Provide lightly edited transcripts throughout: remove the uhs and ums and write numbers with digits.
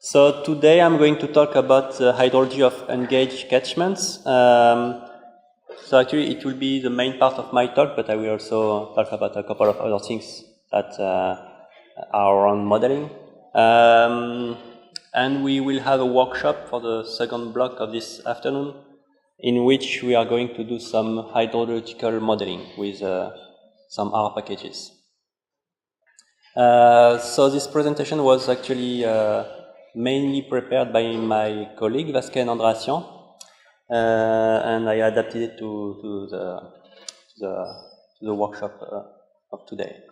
So today I'm going to talk about the hydrology of ungauged catchments. So actually it will be the main part of my talk, but I will also talk about a couple of other things that are around modeling. And we will have a workshop for the second block of this afternoon, in which we are going to do some hydrological modeling with some R packages. So this presentation was actually mainly prepared by my colleague Vasquez and Andreasian, and I adapted it to the workshop of today.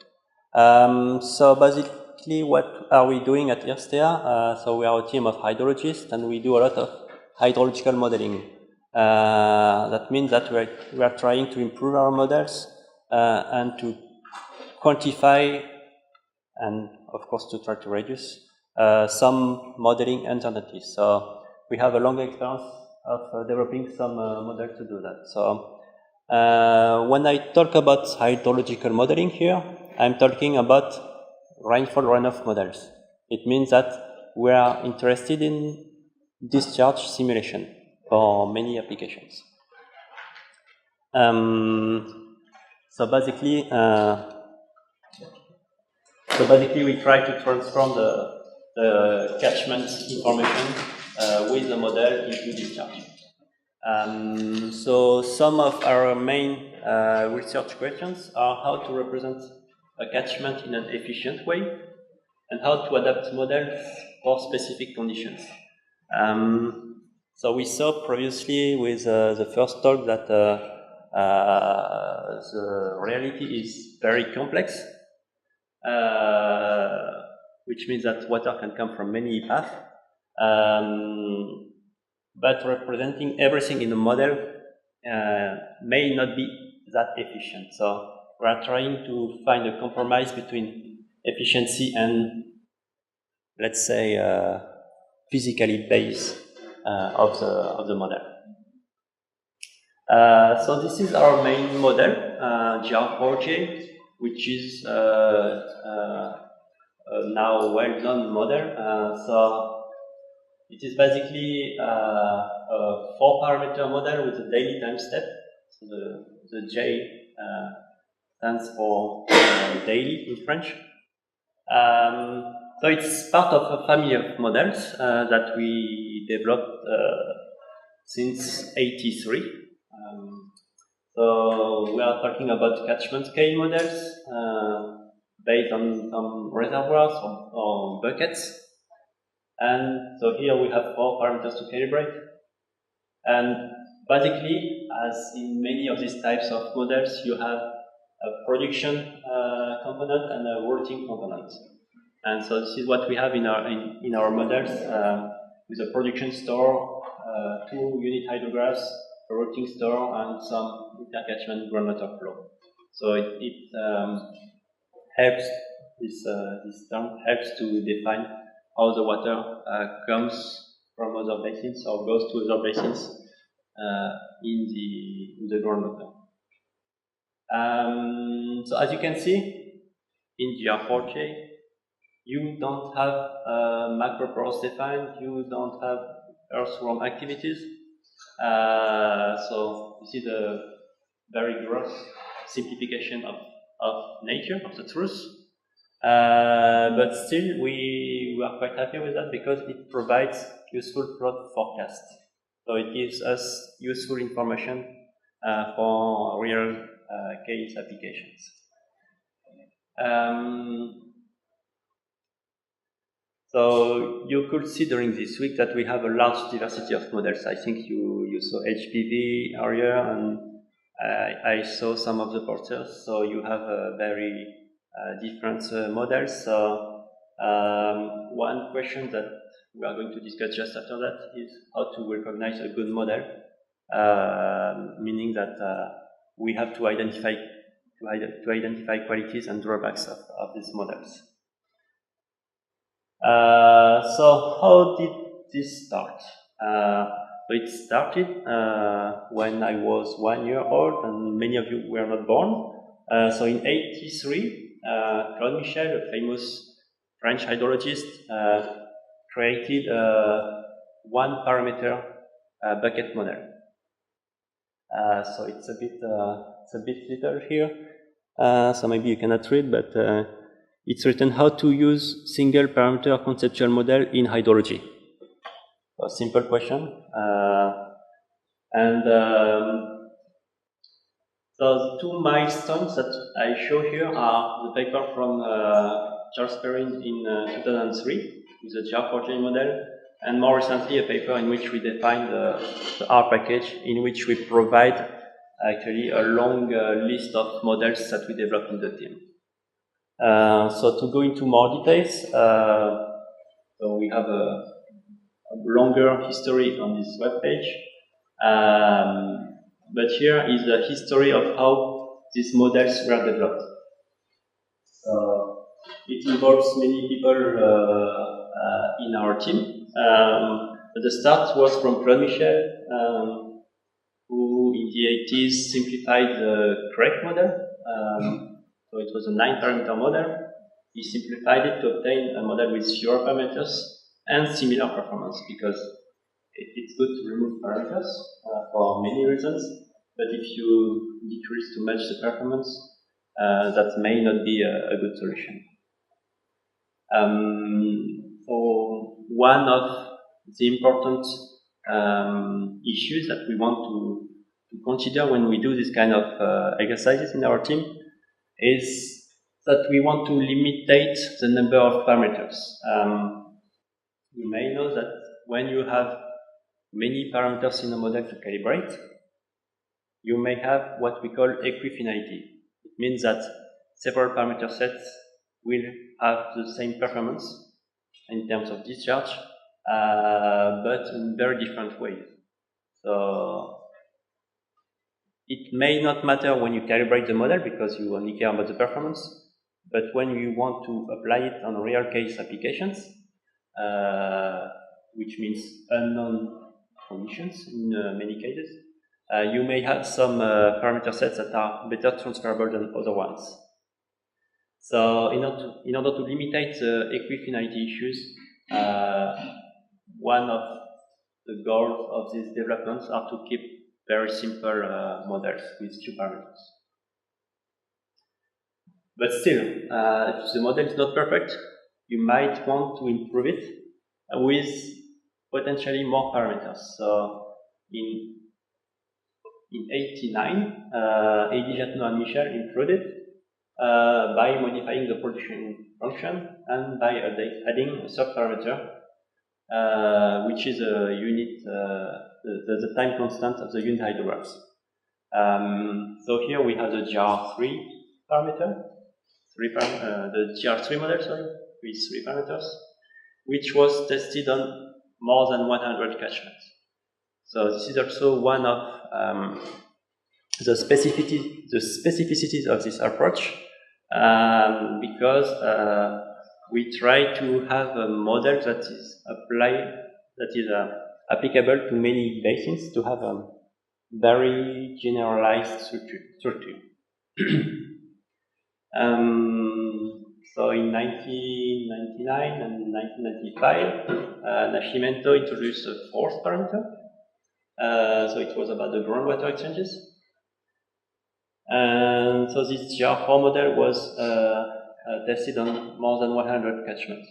So basically, what are we doing at IRSTEA? So we are a team of hydrologists, and we do a lot of hydrological modeling. That means that we are trying to improve our models and to quantify, and of course to try to reduce some modeling uncertainties. So we have a long experience of developing some models to do that. So when I talk about hydrological modeling here, I'm talking about rainfall runoff models. It means that we are interested in discharge simulation for many applications. So basically, we try to transform the catchment information with the model into discharge. So some of our main research questions are how to represent a catchment in an efficient way and how to adapt models for specific conditions. So we saw previously with the first talk that the reality is very complex. Which means that water can come from many paths, but representing everything in a model may not be that efficient. So we are trying to find a compromise between efficiency and, let's say, physically based of the model. So this is our main model, GR4J, which is now a well-known model. So it is basically a 4-parameter model with a daily time step. So the J stands for daily in French. So it's part of a family of models that we developed since '83. So we are talking about catchment scale models based on some reservoirs or buckets. And so here we have 4 parameters to calibrate. And basically, as in many of these types of models, you have a production component and a routing component. And so this is what we have in our models with a production store, 2 unit hydrographs, a routing store, and some intercatchment groundwater flow. So it helps, this term helps to define how the water comes from other basins or goes to other basins in the groundwater. So as you can see, in GR4J, you don't have macro pores defined, you don't have earthworm activities. So you see the very gross simplification of nature, of the truth. But still, we are quite happy with that because it provides useful plot forecast. So it gives us useful information for real case applications. So you could see during this week that we have a large diversity of models. I think you saw HPV earlier, and I saw some of the posters. So you have a very different models. So one question that we are going to discuss just after that is how to recognize a good model, meaning that we have to identify qualities and drawbacks of these models. So how did this start? So it started when I was 1 year old, and many of you were not born. So in '83, Claude Michel, a famous French hydrologist, created one parameter bucket model. So it's a bit little here. So maybe you cannot read, but it's written how to use single parameter conceptual model in hydrology. A simple question. So the two milestones that I show here are the paper from Charles Perrin in 2003 with the GR4J model, and more recently a paper in which we define the R package, in which we provide actually a long list of models that we developed in the team. So to go into more details, so we have a longer history on this web page. But here is the history of how these models were developed. It involves many people in our team. But the start was from Claude Michel, who in the 80s simplified the correct model. So it was a 9-parameter model. He simplified it to obtain a model with fewer parameters and similar performance, because it's good to remove parameters for many reasons, but if you decrease too much the performance, that may not be a good solution. So one of the important issues that we want to consider when we do this kind of exercises in our team is that we want to limitate the number of parameters. You may know that when you have many parameters in a model to calibrate, you may have what we call equifinality. It means that several parameter sets will have the same performance in terms of discharge, but in very different ways. So it may not matter when you calibrate the model because you only care about the performance, but when you want to apply it on real case applications, which means unknown conditions in many cases, you may have some parameter sets that are better transferable than other ones. So in order to limitate the equifinality issues, one of the goals of these developments are to keep very simple models with few parameters. But still, if the model is not perfect, you might want to improve it with potentially more parameters. So in 89, Eddie Jatno and Michel improved it by modifying the production function and by adding a subparameter, which is a unit, the time constant of the unit hydrographs. So here we have the GR3 parameter, the GR3 model, sorry, with 3 parameters, which was tested on more than 100 catchments. So this is also one of the specificities of this approach, because we try to have a model that is applicable to many basins, to have a very generalized structure. So in 1999 and 1995, Nascimento introduced a 4th parameter. So it was about the groundwater exchanges. And so this GR4 model was tested on more than 100 catchments.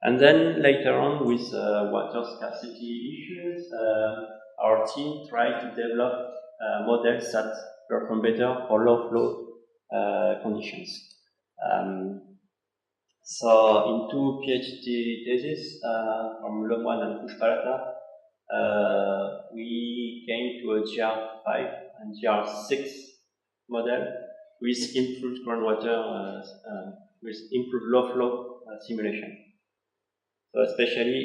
And then later on, with water scarcity issues, our team tried to develop models that perform better for low flow conditions. So in 2 PhD theses from Lemoine and Pushpalata, we came to a GR5 and GR6 model with improved groundwater, with improved low flow simulation. So especially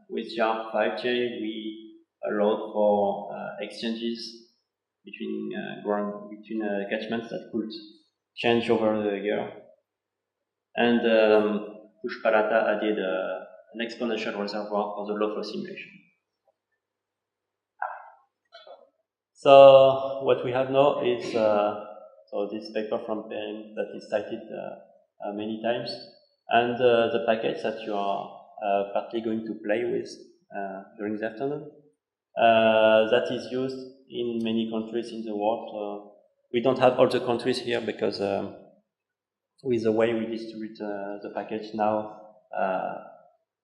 with GR5J, we allowed for exchanges between catchments that could change over the year. And Pushpalata added an exponential reservoir for the low flow simulation. So what we have now is so this paper from Perrin that is cited many times. And the package that you are partly going to play with during the afternoon, that is used in many countries in the world. We don't have all the countries here because with the way we distribute the package now,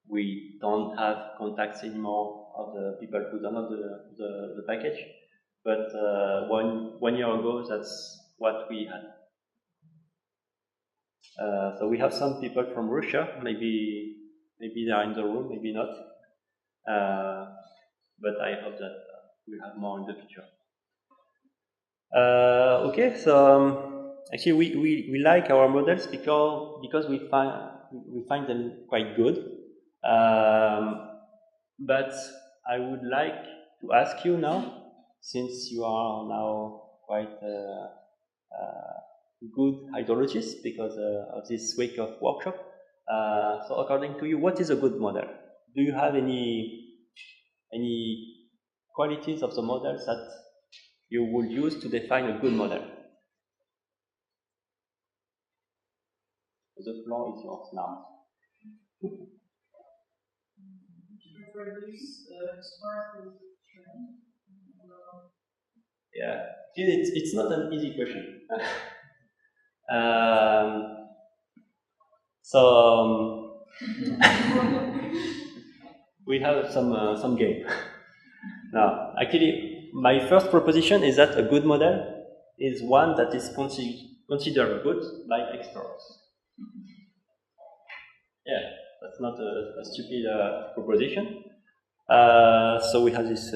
we don't have contacts anymore of the people who download the package. But 1 year ago, that's what we had. So we have some people from Russia. Maybe they are in the room, maybe not. But I hope that we'll have more in the future. Okay, so actually we like our models because we find them quite good. But I would like to ask you now, since you are now quite good hydrologists because of this week of workshop. So according to you, what is a good model? Do you have any qualities of the models that you would use to define a good model? The floor is yours now. Yeah, it's not an easy question. We have some game. Now, actually, my first proposition is that a good model is one that is considered good by experts. Yeah, that's not a stupid proposition. So we have this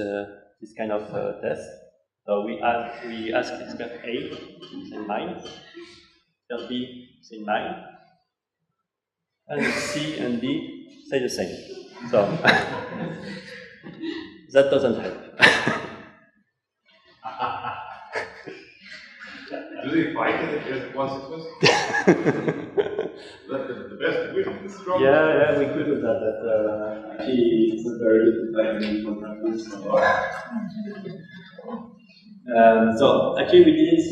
kind of test. So we ask expert A, say 9, expert B, say 9, and C and D say the same. So that doesn't help. Do they fight it if there's a consequence? Let the best win, the strongest. Yeah, we could do that. But actually, it's not very good to fight in contractors. So actually, we did it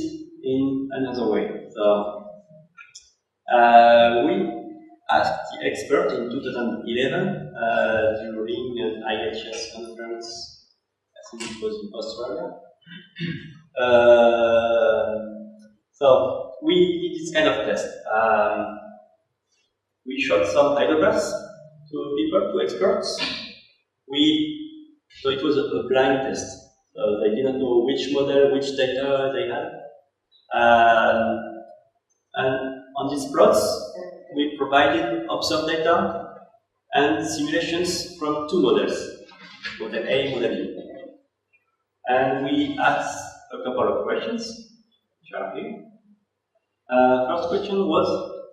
in another way. So we asked the expert in 2011 during an IHS conference. I think it was in Australia. So we did this kind of test. We showed some hydrographs to people, to experts. So it was a blind test. So they didn't know which model, which data they had. And on these plots, we provided observed data and simulations from two models, model A, model B. And we asked a couple of questions, which are here. First question was,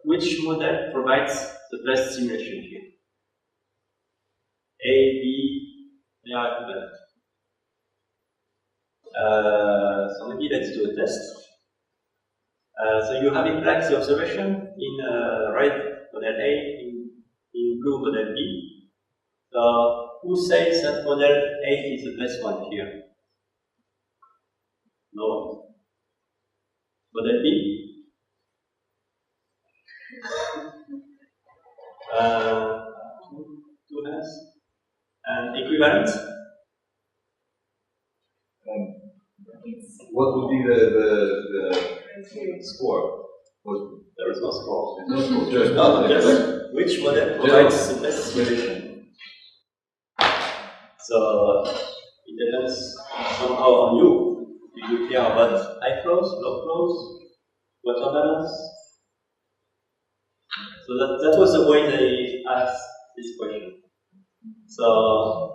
which model provides the best simulation here? A, B, they are equivalent. So maybe let's do a test. So you have in black the observation, in red model A, in blue model B. So who says that model A is the best one here? No. Model B? Two hands. And equivalent? What would be the score? There is no score. Just which model provides the best simulation? So it depends somehow on you. Do you care about high flows, low flows, water balance? So that was the way they asked this question. So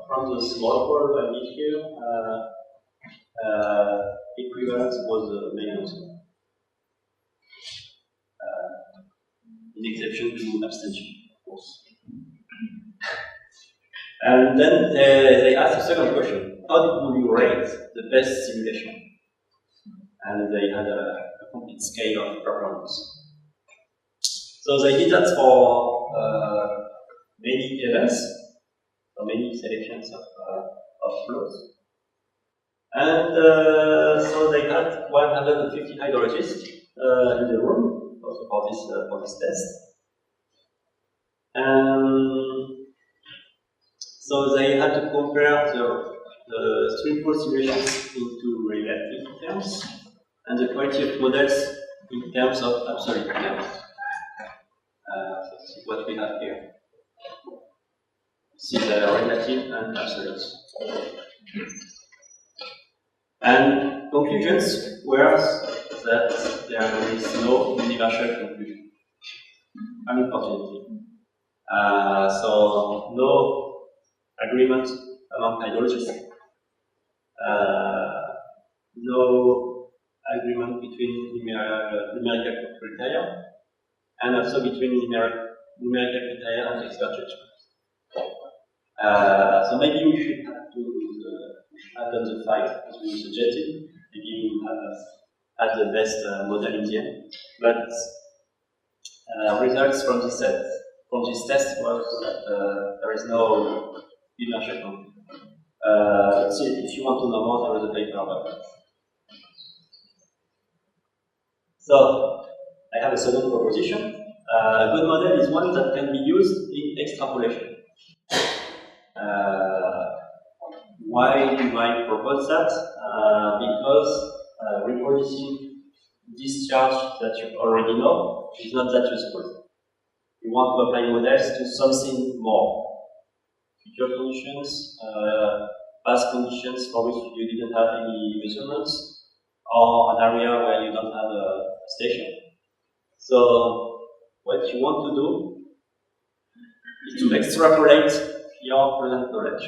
from the small world I did here, equivalence was the main answer. In exception to abstention, of course. And then they asked a second question: how would you rate the best simulation? And they had a complete scale of performance. So they did that for many events, for many selections of flows. And so they had 150 hydrologists in the room for this test. So they had to compare the streamflow simulations into relative terms and the quality of models in terms of absolute terms. This is what we have here. This is relative and absolute. And conclusions were that there is no universal conclusion, unfortunately. So no agreement among hydrologists, no agreement between numerical criteria, and also between numerical criteria and expert judgment. So maybe we should have to add on the fight, as we suggested. Maybe we have had the best model in the end. But results from this test was that there is no universal conclusion. So if you want to know more, there is a paper about that. So I have a second proposition. A good model is one that can be used in extrapolation. Why do I propose that? Because reproducing discharge that you already know is not that useful. You want to apply models to something more. Future conditions, past conditions for which you didn't have any measurements, or an area where you don't have a station. So what you want to do is to extrapolate your present knowledge.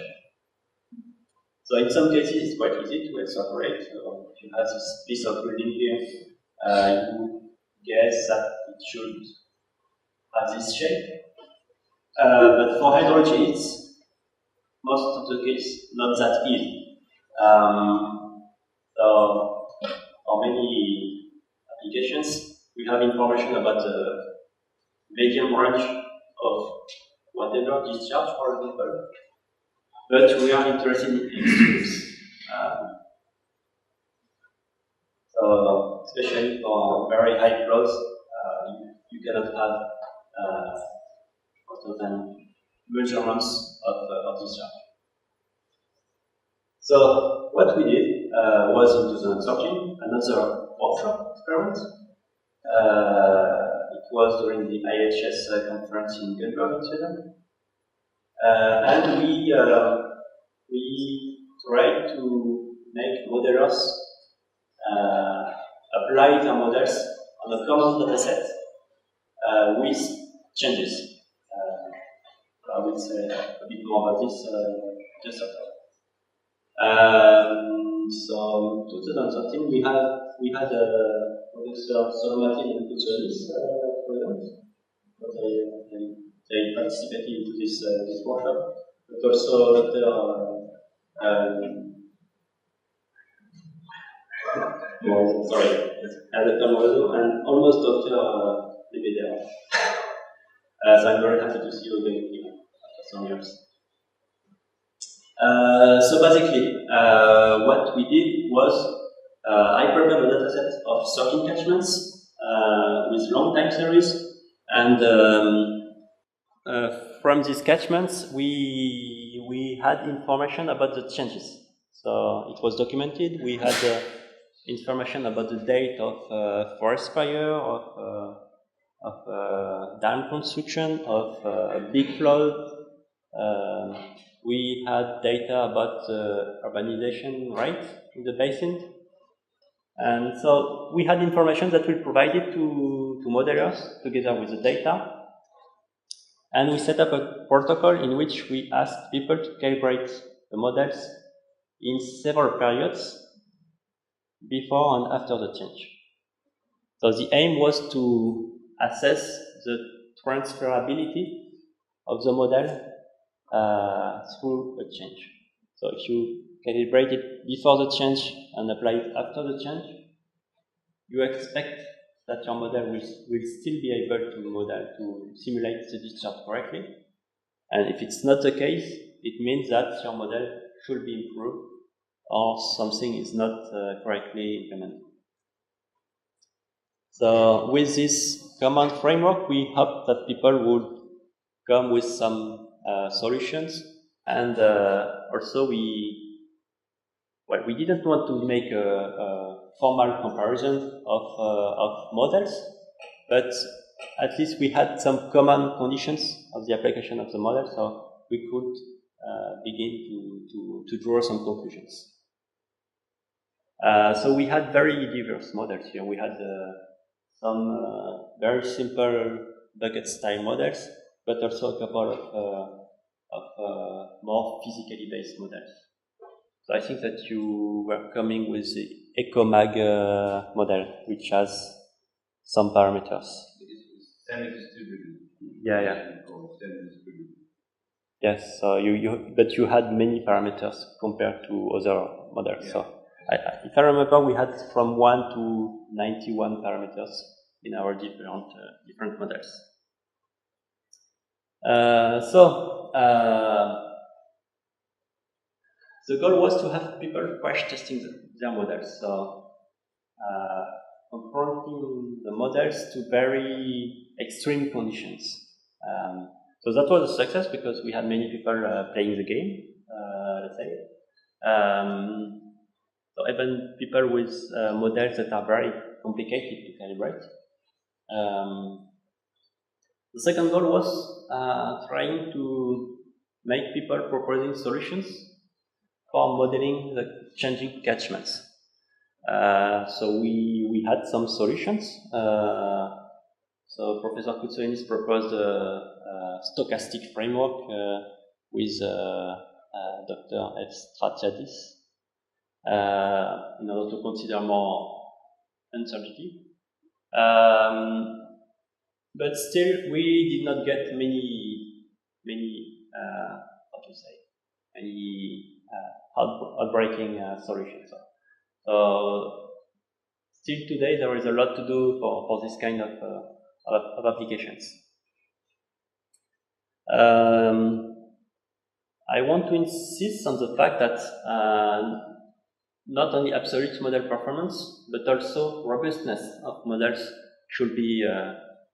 So in some cases it's quite easy to extrapolate. So if you have this piece of building here, you guess that it should have this shape. But for hydrology, it's most of the case not that easy. So for many applications, we have information about the medium range of whatever discharge, for example, but we are interested in extremes. So especially for very high flows, you cannot have measurements of discharge. So what we did was in 2013 another workshop experiment. It was during the IHS conference in Gothenburg in Sweden, and we tried to make modelers apply their models on a common dataset with changes. I will say a bit more about this just after. So in 2013 we had Professor Solomati and Kutsulis present. They participated into this workshop, but also Dr. Dr. Moreau and almost Dr. Lebedera. So I'm very happy to see you again here after some years. So basically, what we did was I prepared a dataset of 13 catchments with long time series, and from these catchments, we had information about the changes. So it was documented. We had information about the date of forest fire, of dam construction, of big flood. We had data about urbanization rate in the basin. And so we had information that we provided to modelers together with the data. And we set up a protocol in which we asked people to calibrate the models in several periods before and after the change. So the aim was to assess the transferability of the model through a change. So if you calibrate it before the change and apply it after the change, you expect that your model will still be able to simulate the discharge correctly. And if it's not the case, it means that your model should be improved or something is not correctly implemented. So with this common framework, we hope that people would come with some solutions, and also we didn't want to make a formal comparison of models, but at least we had some common conditions of the application of the model, so we could begin to draw some conclusions. So we had very diverse models here. We had some very simple bucket-style models, but also a couple of more physically based models. So I think that you were coming with the EcoMag model, which has some parameters. Semi-distributed. Yeah. Yes, so but you had many parameters compared to other models. Yeah. So if I remember, we had from 1 to 91 parameters in our different models. The goal was to have people crash testing their models. So confronting the models to very extreme conditions. So that was a success because we had many people playing the game, let's say. So even people with models that are very complicated to calibrate. The second goal was trying to make people proposing solutions for modeling the changing catchments. So we had some solutions. So Professor Koutsonis proposed a stochastic framework with Dr. F. Stratiadis in order to consider more uncertainty. But still, we did not get many outbreaking solutions. So still today, there is a lot to do for this kind of applications. I want to insist on the fact that not only absolute model performance, but also robustness of models should be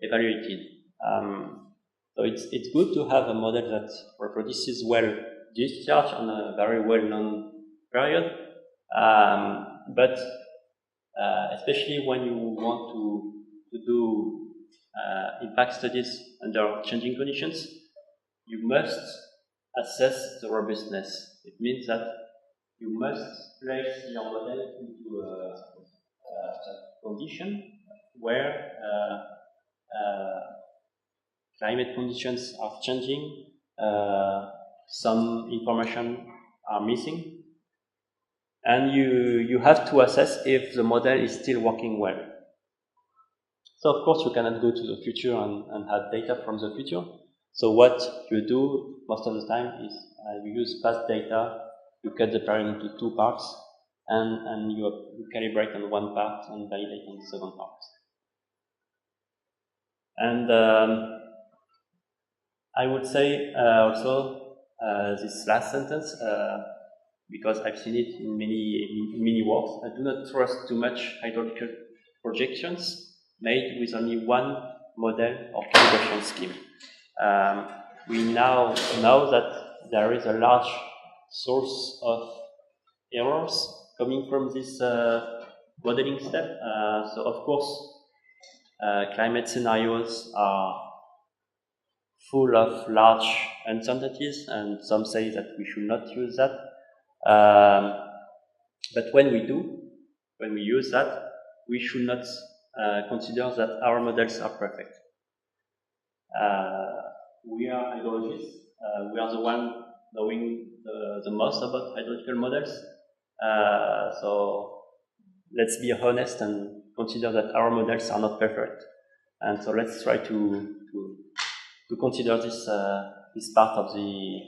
evaluated. So it's good to have a model that reproduces well discharge on a very well-known period, but especially when you want to do impact studies under changing conditions, you must assess the robustness. It means that you must place your model into a condition where climate conditions are changing, some information are missing, and you have to assess if the model is still working well. So of course you cannot go to the future and have data from the future. So what you do most of the time is you use past data, you cut the parameter into 2 parts, and you calibrate on 1 part and validate on the second part. And I would say also this last sentence, because I've seen it in many works, I do not trust too much hydrological projections made with only one model or calibration scheme. We now know that there is a large source of errors coming from this modeling step. So of course, climate scenarios are full of large uncertainties, and some say that we should not use that. But when we use that, we should not consider that our models are perfect. We are hydrologists. We are the one knowing the most about hydrological models. So let's be honest and consider that our models are not perfect. And so let's try to consider this part of the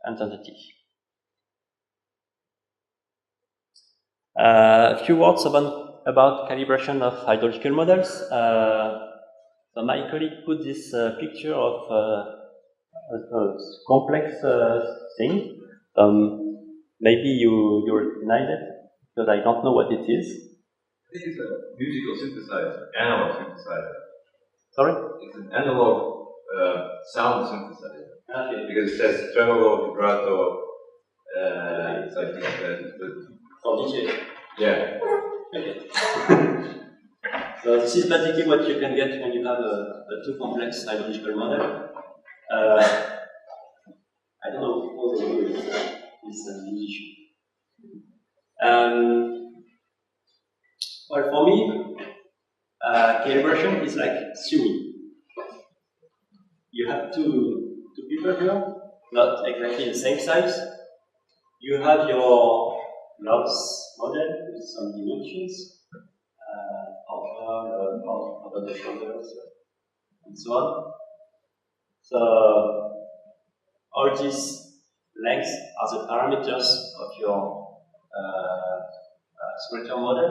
uncertainty. A few words about calibration of hydrological models. So my colleague put this picture of a complex thing. Maybe you recognize it, because I don't know what it is. This is a musical synthesizer, analog synthesizer. Sorry? It's an analog sound synthesizer. Okay. Because it says tremolo, vibrato, something like that. For DJ. Yeah. Okay. So this is basically what you can get when you have a too complex hydrological model. I don't know how they do this issue. Well, for me, calibration is like swimming. You have two people here, not exactly the same size. You have your logs model with some dimensions, over the shoulders, and so on. So all these lengths are the parameters of your structure model,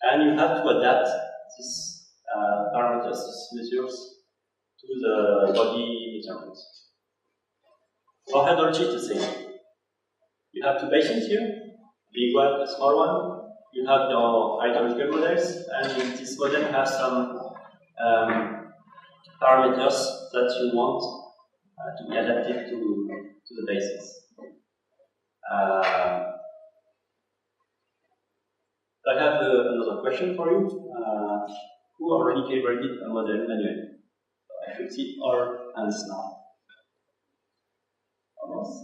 and you have to adapt these parameters, these measures, to the body measurements. For hydrology, the same. You have two basins here, big one, a small one. You have your hydrological models, and in this model have some parameters that you want to be adapted to the basins. I have another question for you. Who already calibrated a model manually? I should see all hands now. Almost.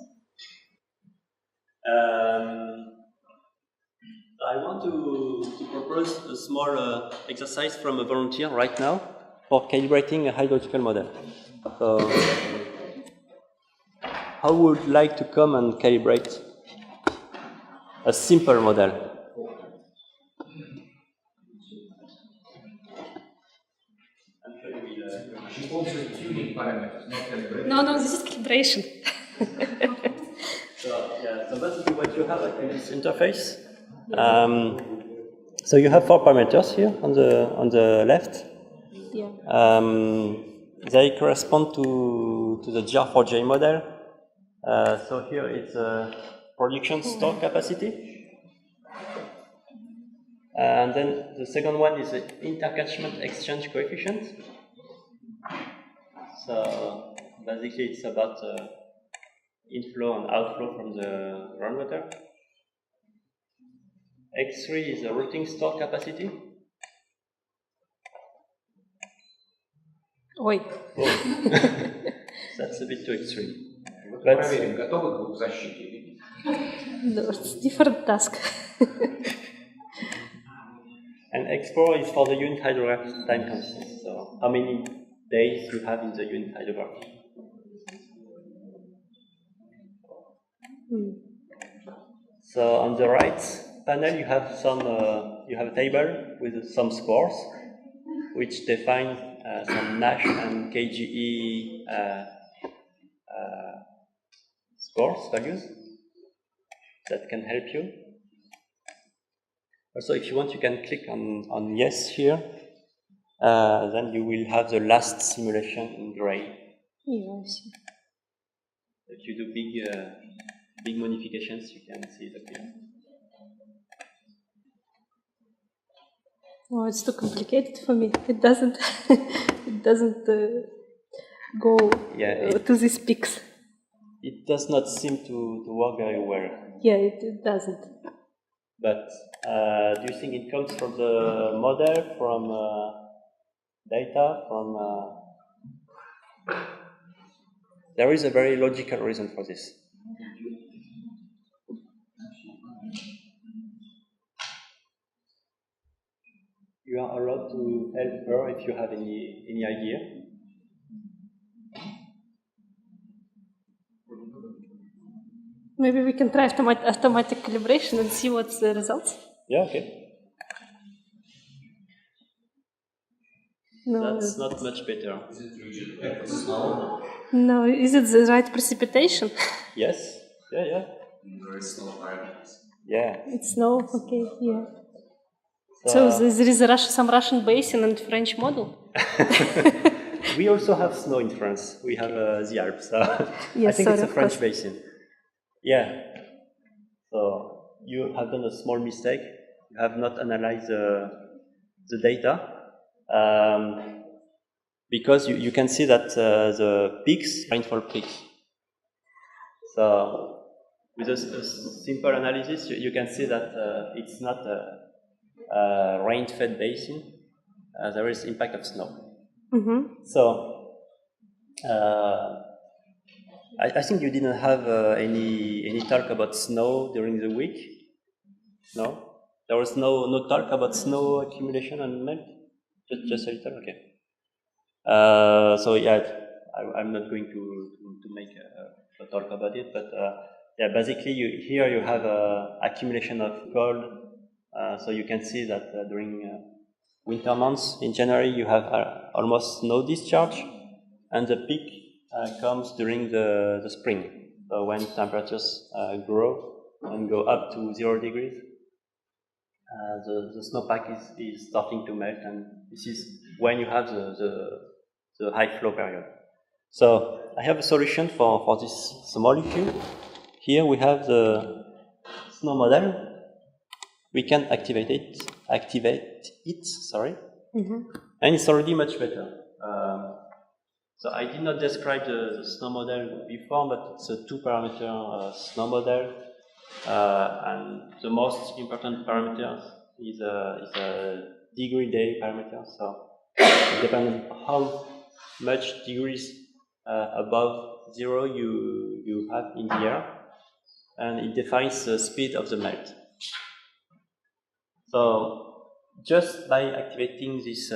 I want to propose a small exercise from a volunteer right now for calibrating a hydrological model. So, how would you like to come and calibrate a simple model? No, this is calibration. So basically what you have in this interface, so you have 4 parameters here on the left. Yeah. They correspond to the GR4J model. So here it's a production store capacity. And then the second one is the intercatchment exchange coefficient. So basically it's about inflow and outflow from the groundwater. X3 is the routing store capacity. Ой. That's a bit too extreme. Проверим, готовы к защите. No, it's different task. And X4 is for the unit hydrograph time constant. So how many days you have in the unit hydrograph. So on the right panel you have a table with some scores which define some Nash and KGE scores, values that can help you. Also, if you want, you can click on yes here. Then you will have the last simulation in gray. Yes. If you do big modifications, you can see it up here. Oh, it's too complicated for me. It doesn't. It doesn't go to these peaks. It does not seem to work very well. Yeah, it doesn't. But do you think it comes from the model, from data, from... There is a very logical reason for this. You are allowed to help her if you have any idea. Maybe we can try automatic calibration and see what's the results. Yeah, okay. No, that's not much better. Is it rigid? Snow? No, is it the right precipitation? Yes. Yeah. There is snow parameters. Yeah. It's snow. Okay. Yeah. So there is some Russian basin and French model. We also have snow in France. We have the Alps. So yes, I think it's a French basin. Yeah. So you have done a small mistake. You have not analyzed the data. because you can see that the peaks, rainfall peaks. So with a simple analysis, you can see that it's not a rain-fed basin. There is impact of snow. So I think you didn't have any talk about snow during the week. No, there was no talk about snow accumulation and melt. Just a little, okay. So yeah, I'm not going to make a talk about it, but yeah, basically here you have accumulation of cold. So you can see that during winter months in January you have almost no discharge, and the peak comes during the spring. So when temperatures grow and go up to 0 degrees, the snowpack is starting to melt, and this is when you have the high flow period. So I have a solution for this small issue. Here we have the snow model. We can activate it, and it's already much better. So I did not describe the snow model before, but it's a 2-parameter snow model, and the most important parameter is a degree day parameter. So it depends on how much degrees above 0 you have in the air, and it defines the speed of the melt. So just by activating this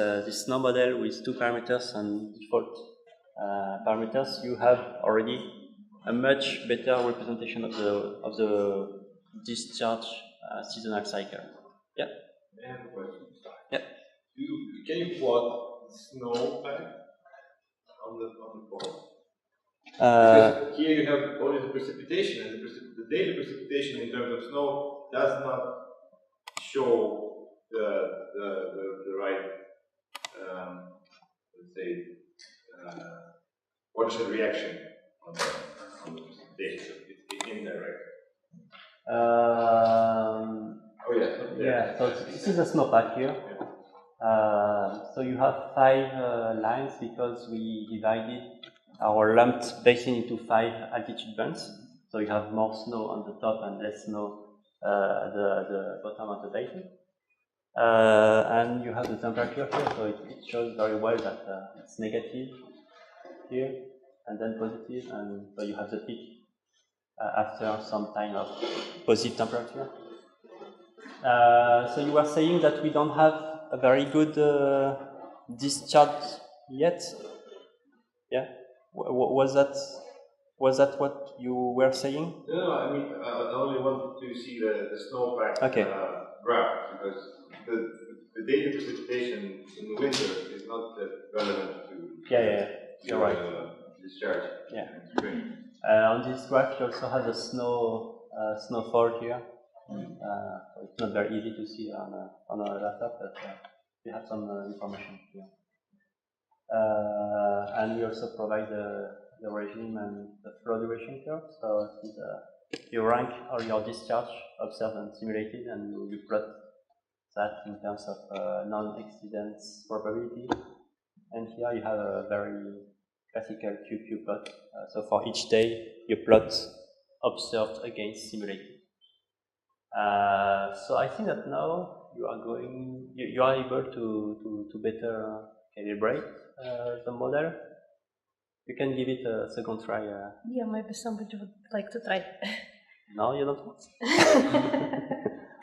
snow model with 2 parameters and default parameters, you have already a much better representation of the discharge seasonal cycle. Yeah. I have a question. Yeah. Can you plot snowpack on the plot? Because here you have only the precipitation, and the daily precipitation in terms of snow does not show the right, let's say, watershed reaction on the precipitation. It's indirect. Oh yes. Yeah. So this is a snowpack here. So you have 5 lines because we divided our lumped basin into 5 altitude bands. So you have more snow on the top and less snow at the bottom of the basin. And you have the temperature here, so it shows very well that it's negative here, and then positive, and so you have the peak after some time of positive temperature. So you were saying that we don't have a very good discharge yet? Yeah? Was that what you were saying? No, I mean, I only want to see the snowpack graph, because the daily precipitation in the winter is not relevant to you're right. Discharge. Yeah. On this graph, you also have the snowfall here. It's not very easy to see on a laptop, but we have some information here. And we also provide the regime and the flow duration curve. So you rank all your discharge observed and simulated, and you plot that in terms of non-exceedance probability. And here you have a very classical QQ plot. So for each day, you plot observed against simulated. So I think that now you are able to better calibrate the model. You can give it a second try. Yeah, maybe somebody would like to try. No, you don't want?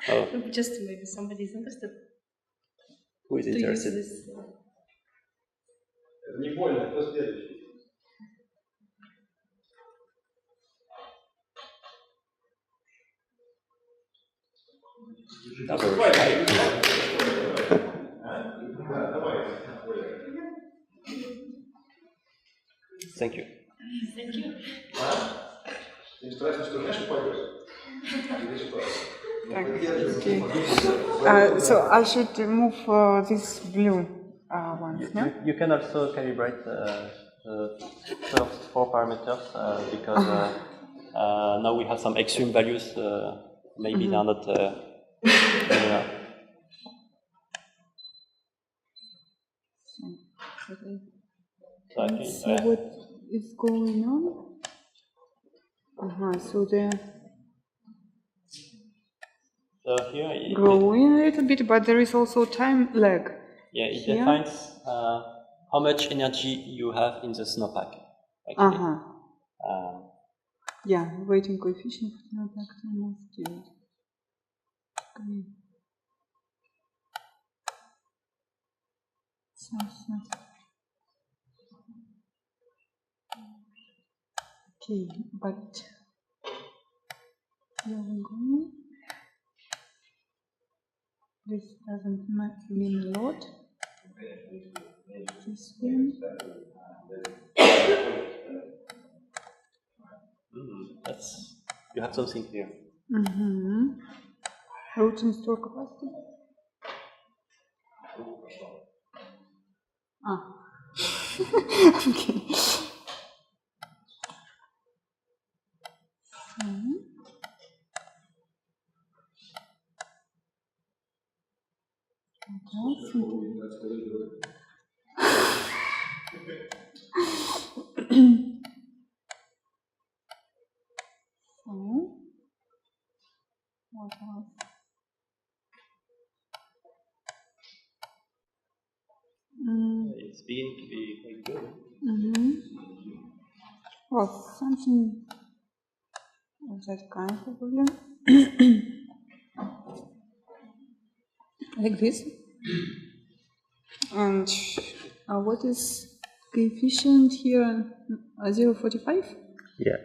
Oh. Just maybe somebody is interested. Who is interested? Не понял, кто следующий? Thank you. Thank you. So I should remove this blue one. You can also calibrate the first 4 parameters because now we have some extreme values. Maybe they're not. So let's see what is going on. So they're here growing a little bit, but there is also time lag. Yeah, it defines how much energy you have in the snowpack. Yeah, weighting coefficient of snowpack almost zero. Okay, but here we go. This doesn't mean a lot. This one. You have something here. Root and store capacity. Okay. What else? It's beginning to be quite good. Well, something of that kind probably. Like this. And what is coefficient here? 0.45? Yeah.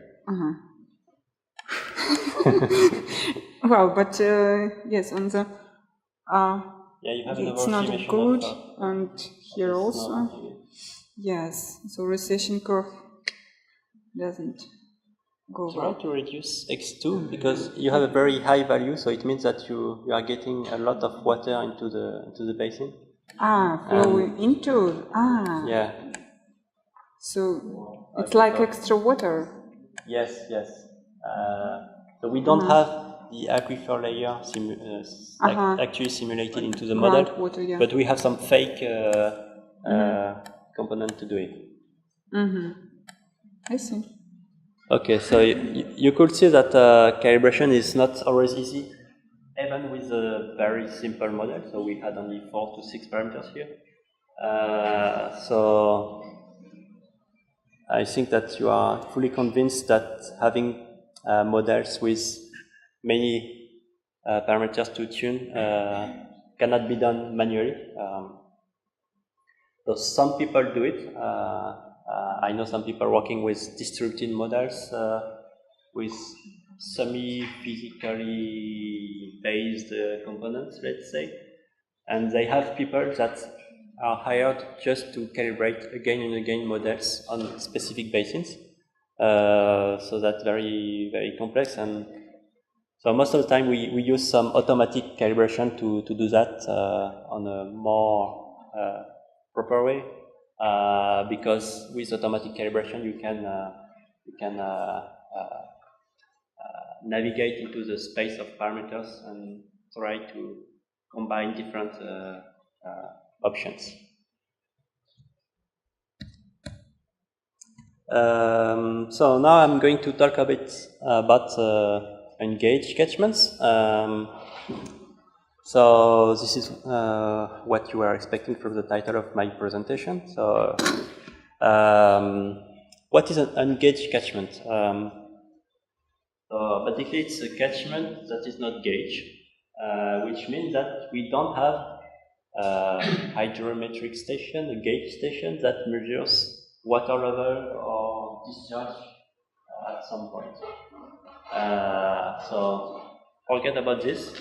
Well, but yes, on the you have it's not good, and here also. Yes, so recession curve doesn't go well. Try to reduce x2 because you have a very high value, so it means that you are getting a lot of water into the basin. Flowing into. Yeah. So it's like extra water. Yes. So we don't have the aquifer layer actually simulated into the model, Water, but we have some fake component to do it. I see. Okay, so you could see that calibration is not always easy, even with a very simple model. So we had only 4 to 6 parameters here. So I think that you are fully convinced that having models with many parameters to tune cannot be done manually. So some people do it. I know some people working with distributed models with semi-physically based components, let's say, and they have people that are hired just to calibrate again and again models on specific basins. So that's very, very complex, and so most of the time we use some automatic calibration to do that on a more proper way, because with automatic calibration you can navigate into the space of parameters and try to combine different options. So now I'm going to talk a bit about ungauged catchments. So this is what you are expecting from the title of my presentation. So what is an ungauged catchment? So basically it's a catchment that is not gauged, which means that we don't have a hydrometric station, a gauge station that measures water level or discharge at some point. So forget about this.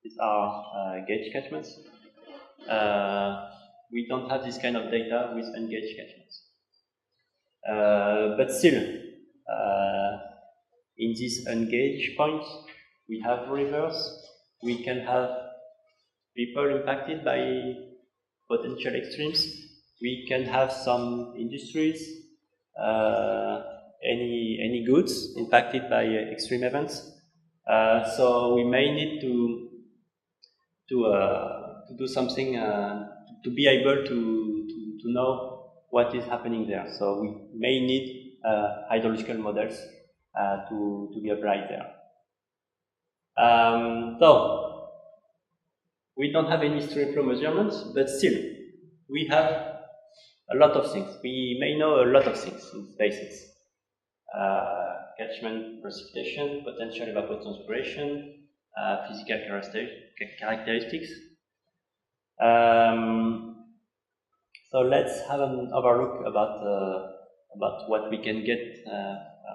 These are gauge catchments. We don't have this kind of data with ungauged catchments. But still, in these ungauged points, we have rivers. We can have people impacted by potential extremes. We can have some industries, any goods impacted by extreme events. So we may need to do something to be able to know what is happening there. So we may need hydrological models to be applied there. So we don't have any stream flow measurements, but still we have a lot of things. We may know a lot of things in basics. Catchment precipitation, potential evapotranspiration, physical characteristics. So let's have an overlook about what we can get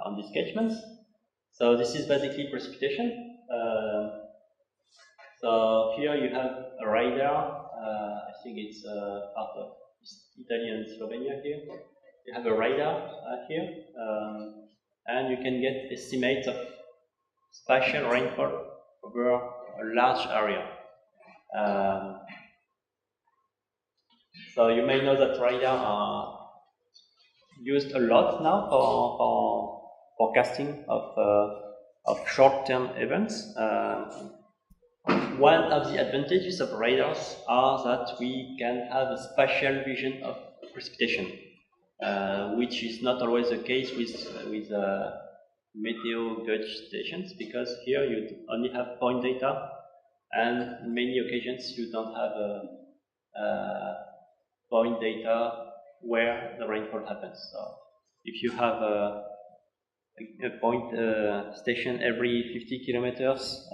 on these catchments. So this is basically precipitation. So here you have a radar. I think it's part of Italy and Slovenia here. You have a radar here, and you can get estimates of spatial rainfall over a large area. So you may know that radar are used a lot now for forecasting of short-term events. One of the advantages of radars are that we can have a spatial vision of precipitation, which is not always the case with meteo gauge stations, because here you only have point data, and in many occasions you don't have point data where the rainfall happens. So if you have a point station every 50 kilometers,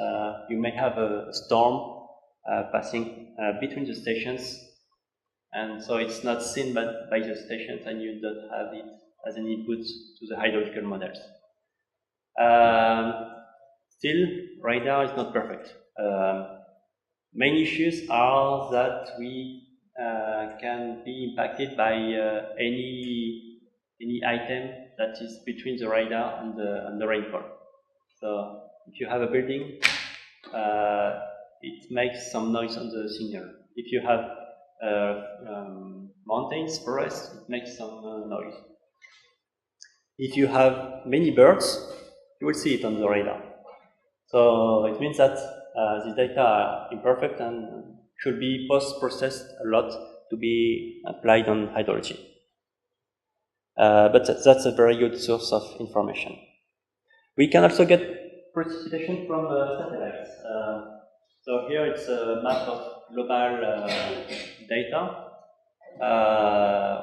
you may have a storm passing between the stations, and so it's not seen by the stations, and you don't have it as an input to the hydrological models. Still, radar is not perfect. Main issues are that we can be impacted by any item that is between the radar and the rainfall. So if you have a building, it makes some noise on the signal. If you have mountains, forests, it makes some noise. If you have many birds, you will see it on the radar. So it means that the data are imperfect and should be post-processed a lot to be applied on hydrology. But that's a very good source of information. We can also get precipitation from satellites. So here it's a map of global data,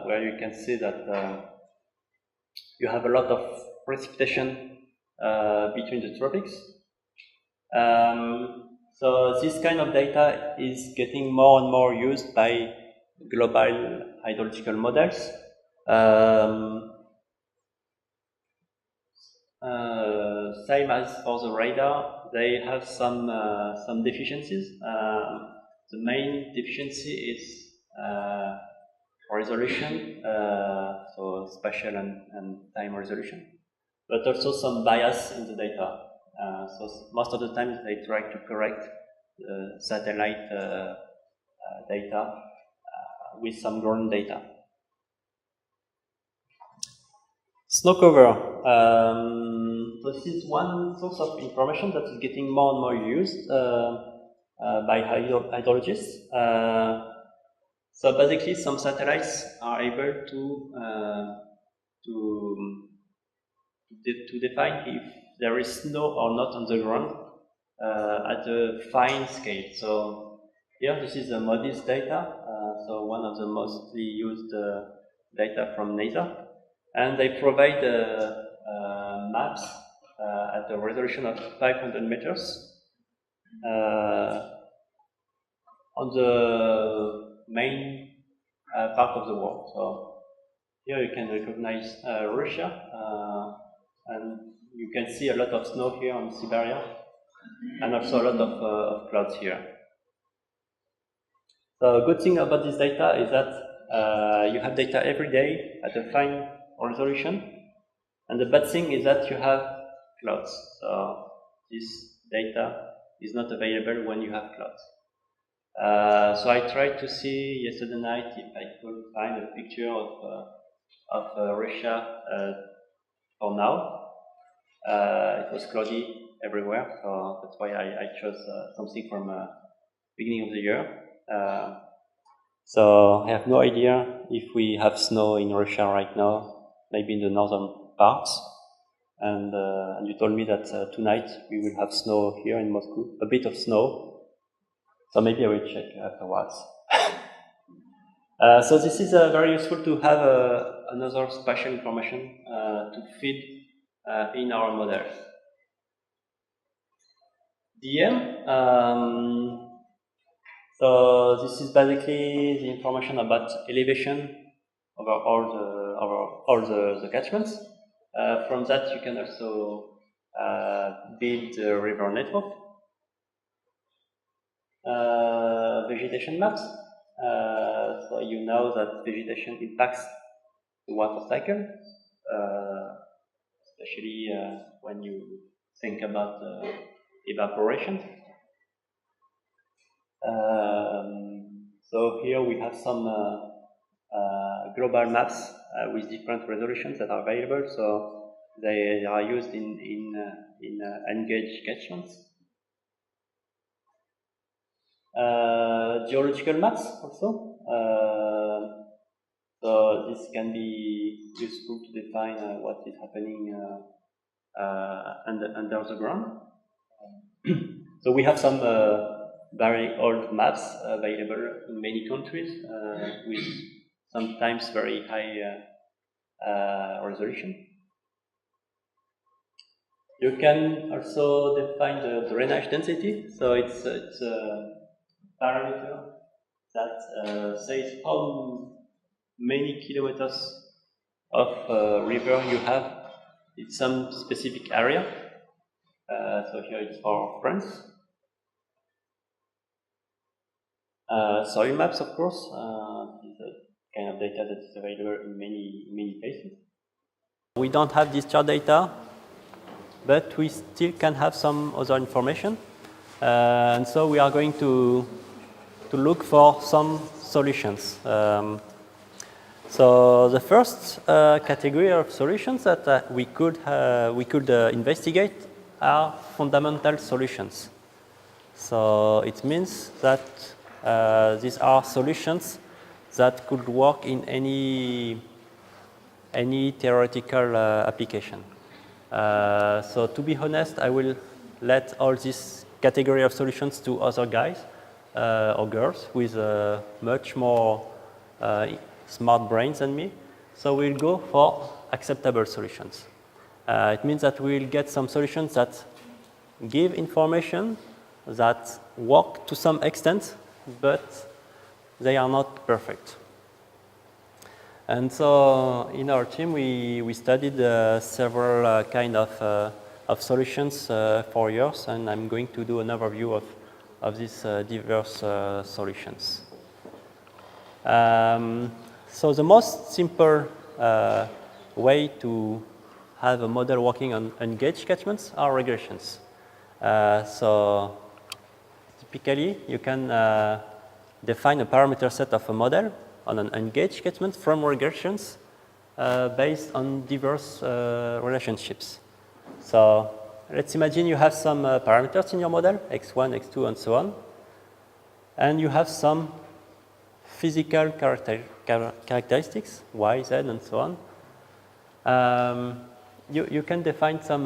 where you can see that you have a lot of precipitation between the tropics. So this kind of data is getting more and more used by global hydrological models. Same as for the radar, they have some deficiencies. The main deficiency is resolution, so spatial and time resolution, but also some bias in the data. So most of the time they try to correct the satellite data with some ground data. Snow cover. This is one source of information that is getting more and more used by hydrologists. So basically, some satellites are able to define if there is snow or not on the ground at a fine scale. So here, this is a MODIS data, so one of the mostly used data from NASA, and they provide maps at a resolution of 500 meters on the main part of the world. So here you can recognize Russia, and you can see a lot of snow here on Siberia, and also a lot of clouds here. The good thing about this data is that you have data every day at a fine resolution, and the bad thing is that you have clouds. So this data is not available when you have clouds. So I tried to see yesterday night if I could find a picture of Russia for now. It was cloudy everywhere, so that's why I chose something from beginning of the year. So I have no idea if we have snow in Russia right now, maybe in the northern parts. And you told me that tonight we will have snow here in Moscow, a bit of snow. So maybe I will check afterwards. So this is very useful to have another spatial information to feed in our models. DM. So this is basically the information about elevation over all the catchments. From that, you can also build a river network. Vegetation maps. So you know that vegetation impacts the water cycle, especially when you think about evaporation. So here we have some global maps with different resolutions that are available. So they are used in ungauged catchments. Geological maps also. So this can be useful to define what is happening under the ground. So we have some very old maps available in many countries with sometimes very high resolution. You can also define the drainage density. So it's a parameter that says how many kilometers of river you have in some specific area. So here it's for France. Soil maps, of course, is a kind of data that is available in many places. We don't have discharge data, but we still can have some other information. And so we are going to look for some solutions. So the first category of solutions that we could investigate are fundamental solutions. So it means that these are solutions that could work in any theoretical application. So to be honest, I will let all this category of solutions to other guys or girls with much more smart brains than me. So we'll go for acceptable solutions. It means that we'll get some solutions that give information that work to some extent, but they are not perfect. And so in our team, we studied several kind of solutions for years, and I'm going to do an overview of these diverse solutions. So the most simple way to have a model working on ungauged catchments are regressions. So typically, you can define a parameter set of a model on an ungauged catchment from regressions based on diverse relationships. So let's imagine you have some parameters in your model, x1, x2, and so on, and you have some physical characteristics, y, z, and so on. You can define some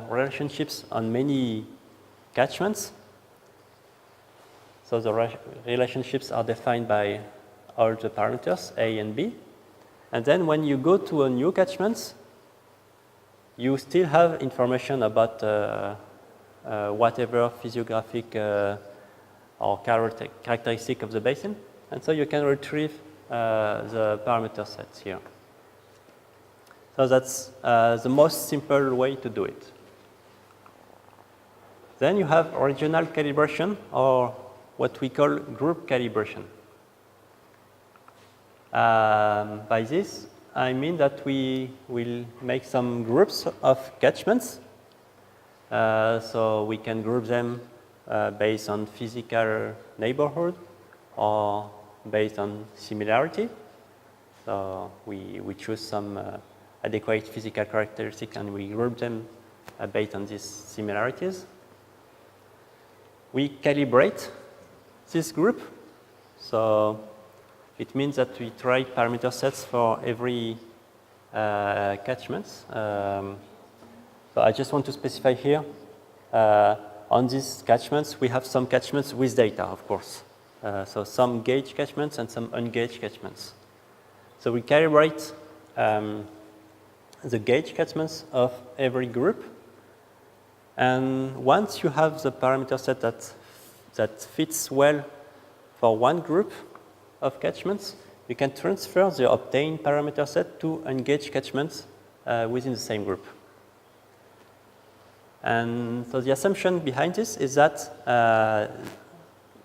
relationships on many catchments. So the relationships are defined by all the parameters, A and B. And then when you go to a new catchment, you still have information about whatever physiographic or characteristic of the basin. And so you can retrieve the parameter sets here. So that's the most simple way to do it. Then you have regional calibration, or what we call group calibration. By this, I mean that we will make some groups of catchments. So we can group them based on physical neighborhood or based on similarity. So we choose some adequate physical characteristic and we group them based on these similarities. We calibrate this group. So It means that we try parameter sets for every catchments. So I just want to specify here, on these catchments, we have some catchments with data, of course. So some gauge catchments and some ungauged catchments. So we calibrate the gauge catchments of every group. And once you have the parameter set that fits well for one group of catchments, you can transfer the obtained parameter set to ungauged catchments within the same group. And so the assumption behind this is that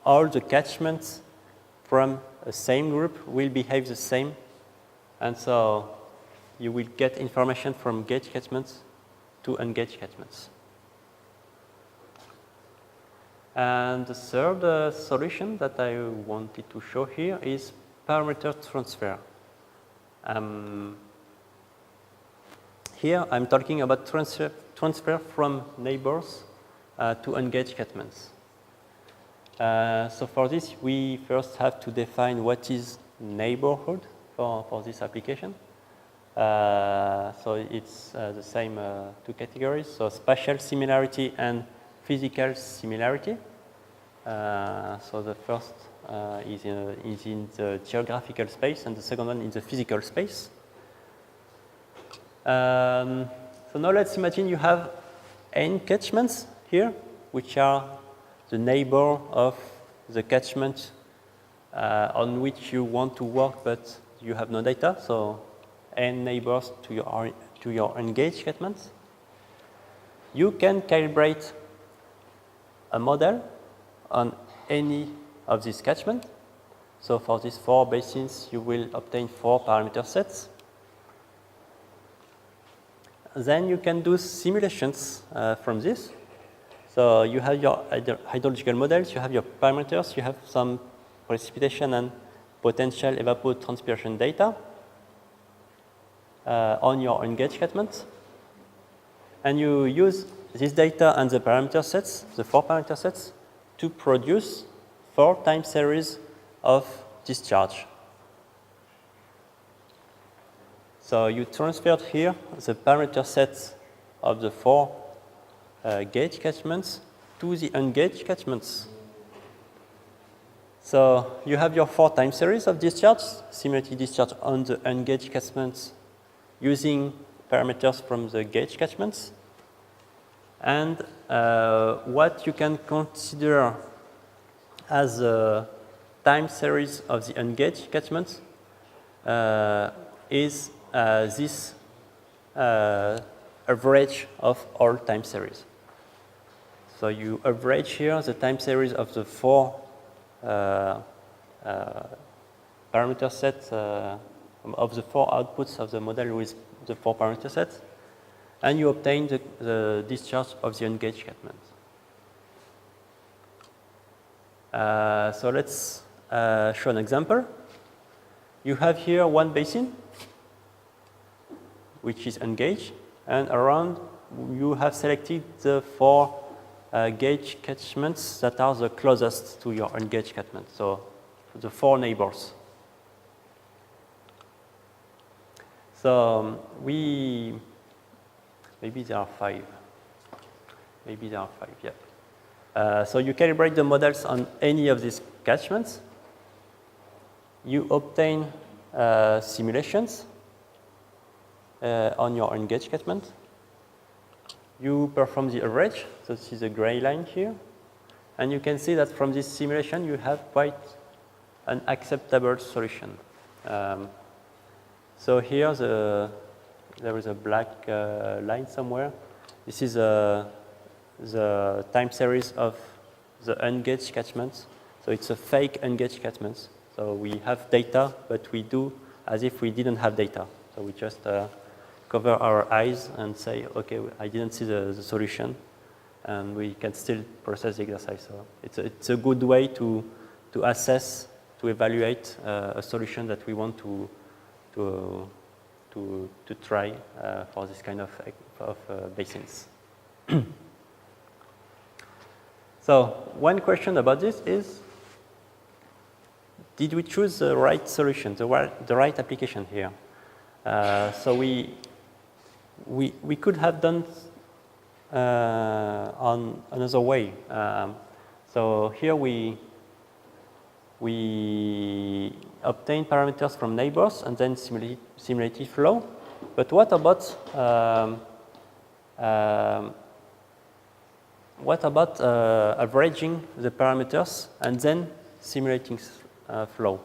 all the catchments from a same group will behave the same. And so you will get information from gauge catchments to ungauged catchments. And the third solution that I wanted to show here is parameter transfer. Here I'm talking about transfer from neighbors to ungauged catchments. So for this, we first have to define what is neighborhood for this application. So it's the same two categories, so spatial similarity and physical similarity. So the first is in the geographical space, and the second one in the physical space. So now let's imagine you have n catchments here, which are the neighbor of the catchment on which you want to work, but you have no data. So n neighbors to your ungauged catchments. You can calibrate a model on any of these catchments. So for these 4 basins, you will obtain 4 parameter sets. Then you can do simulations from this. So you have your hydrological models, you have your parameters, you have some precipitation and potential evapotranspiration data on your ungauged catchments. And you use this data and the parameter sets, the 4 parameter sets, to produce 4 time series of discharge. So you transferred here the parameter sets of the 4 gauge catchments to the ungauged catchments. So you have your 4 time series of discharge, similarity discharge on the ungauged catchments using parameters from the gauge catchments. And what you can consider as a time series of the ungauged catchments is this average of all time series. So you average here the time series of the 4 parameter sets of the 4 outputs of the model with the 4 parameter sets, and you obtain the discharge of the ungauged catchments. So let's show an example. You have here one basin, which is ungauged, and around you have selected the 4 gauge catchments that are the closest to your ungauged catchment, so the 4 neighbors. So maybe there are 5. Maybe there are 5, yeah. So you calibrate the models on any of these catchments. You obtain simulations on your ungauged catchment. You perform the average, so this is a gray line here. And you can see that from this simulation you have quite an acceptable solution. So here there is a black line somewhere. This is the time series of the ungauged catchments. So it's a fake ungauged catchments. So we have data, but we do as if we didn't have data. So we just cover our eyes and say, okay, I didn't see the solution, and we can still process the exercise. So it's a good way to assess, to evaluate a solution that we want to try for this kind of basins. So one question about this is, did we choose the right solution, the right application here? So we could have done on another way. So here we obtain parameters from neighbors and then simulated flow. But what about averaging the parameters and then simulating flow?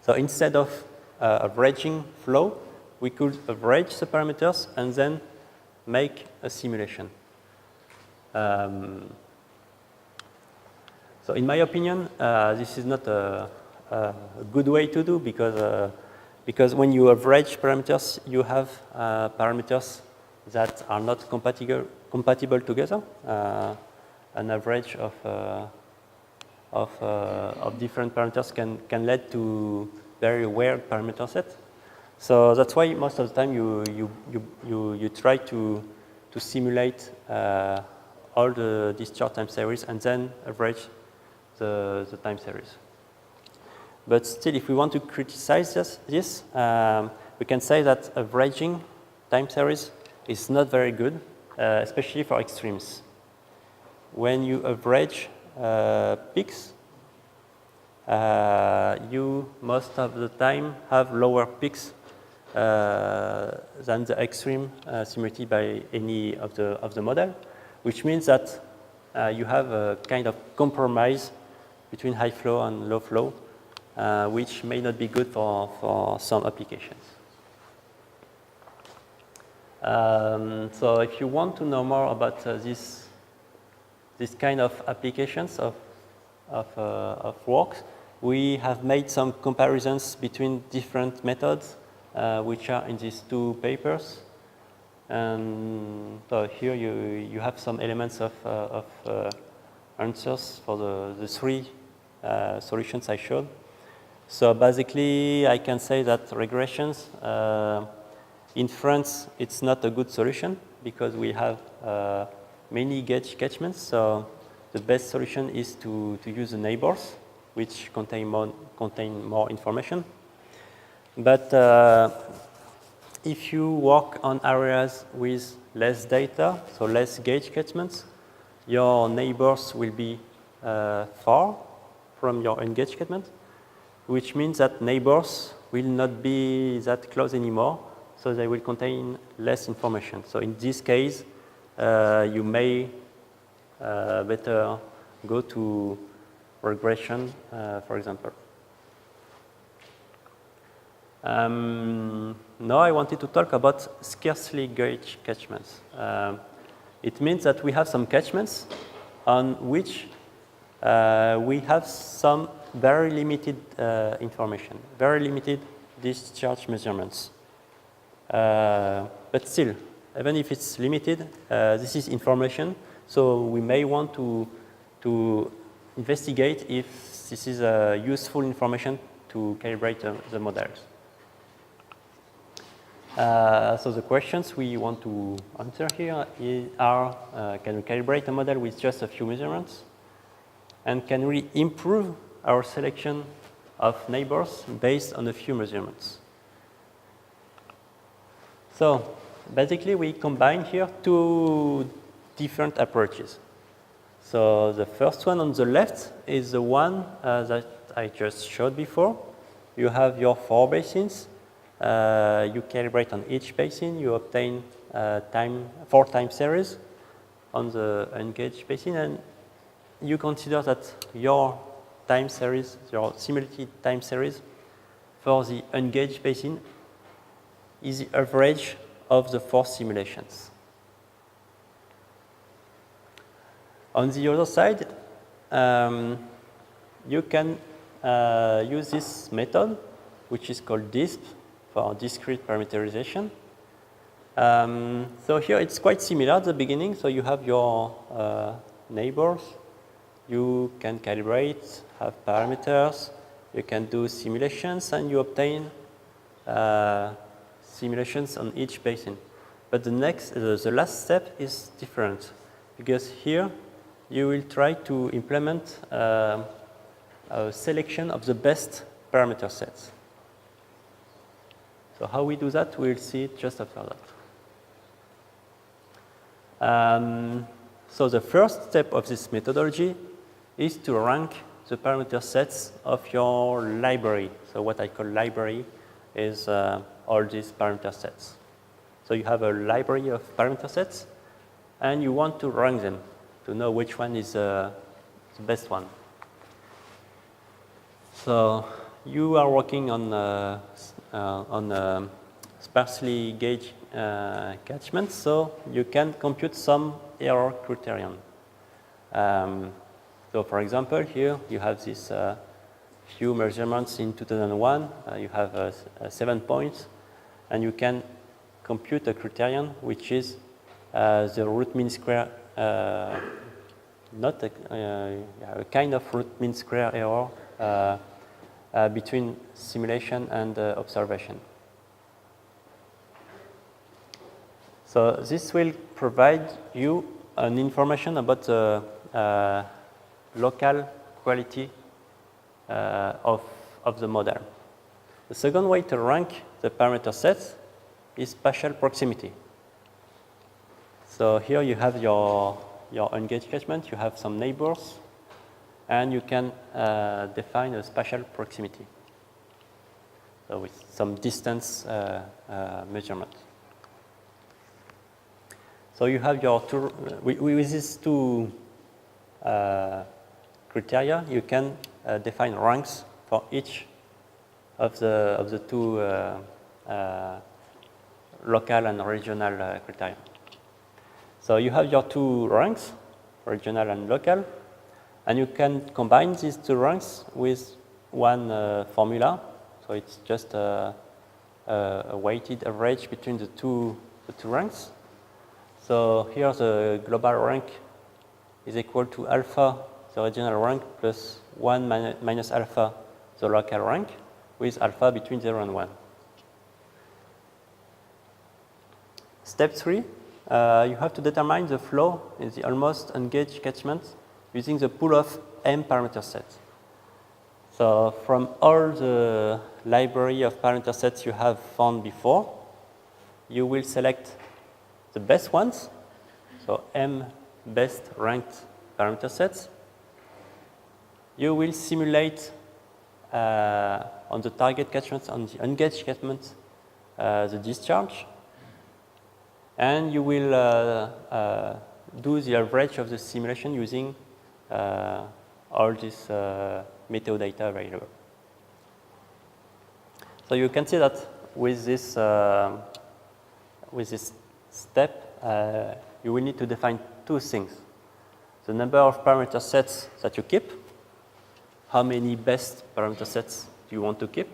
So instead of averaging flow, we could average the parameters and then make a simulation. So in my opinion, this is not a good way to do because when you average parameters, you have parameters that are not compatible together. An average of different parameters can lead to very weird parameter set. So that's why most of the time you try to simulate all the discharge time series and then average the time series. But still, if we want to criticize this, we can say that averaging time series is not very good, especially for extremes. When you average peaks, you most of the time have lower peaks than the extreme simulated by any of the model, which means that you have a kind of compromise between high flow and low flow, which may not be good for some applications. So if you want to know more about this kind of applications of works, we have made some comparisons between different methods, which are in these two papers. And so here you have some elements of answers for the three solutions I showed. So basically, I can say that regressions, in France, it's not a good solution because we have many gauge catchments. So the best solution is to use the neighbors, which contain more information. But if you work on areas with less data, so less gauge catchments, your neighbors will be far from your ungauged catchment, which means that neighbors will not be that close anymore, so they will contain less information. So in this case, you may better go to regression, for example. Now I wanted to talk about scarcely gauged catchments. It means that we have some catchments on which we have some very limited information, very limited discharge measurements. But still, even if it's limited, this is information, so we may want to investigate if this is useful information to calibrate the models. So the questions we want to answer here are, can we calibrate a model with just a few measurements? And can we improve our selection of neighbors based on a few measurements? So basically, we combine here two different approaches. So the first one on the left is the one that I just showed before. You have your 4 basins. You calibrate on each basin. You obtain 4 time series on the ungauged basin, and you consider that your time series, your simulated time series for the ungauged basin is the average of the 4 simulations. On the other side, you can use this method, which is called DISP, for discrete parameterization. So here it's quite similar at the beginning. So you have your neighbors. You can calibrate, have parameters. You can do simulations, and you obtain simulations on each basin. But the last step is different, because here you will try to implement a selection of the best parameter sets. So how we do that, we'll see it just after that. So the first step of this methodology is to rank the parameter sets of your library. So what I call library is all these parameter sets. So you have a library of parameter sets, and you want to rank them to know which one is the best one. So you are working on sparsely gauged catchments, so you can compute some error criterion. So for example, here you have this few measurements in 2001. You have 7 points, and you can compute a criterion which is the root mean square, not a kind of root mean square error between simulation and observation. So this will provide you an information about the local quality of the model. The second way to rank the parameter sets is spatial proximity. So here you have your ungauged catchment, you have some neighbors, and you can define a spatial proximity. So with some distance measurement. So you have your two, with these two criteria, you can define ranks for each of the two local and regional criteria. So you have your two ranks, regional and local, and you can combine these two ranks with one formula. So it's just a weighted average between the two ranks. So here the global rank is equal to alpha, the regional rank, plus 1 minus alpha, the local rank, with alpha between 0 and 1. Step 3, you have to determine the flow in the almost ungauged catchment using the pool of m parameter sets. So from all the library of parameter sets you have found before, you will select the best ones, so m best ranked parameter sets. You will simulate on the target catchment, on the ungauged catchment, the discharge, and you will do the average of the simulation using all this metadata available. So you can see that with this step, you will need to define two things. The number of parameter sets that you keep, how many best parameter sets do you want to keep.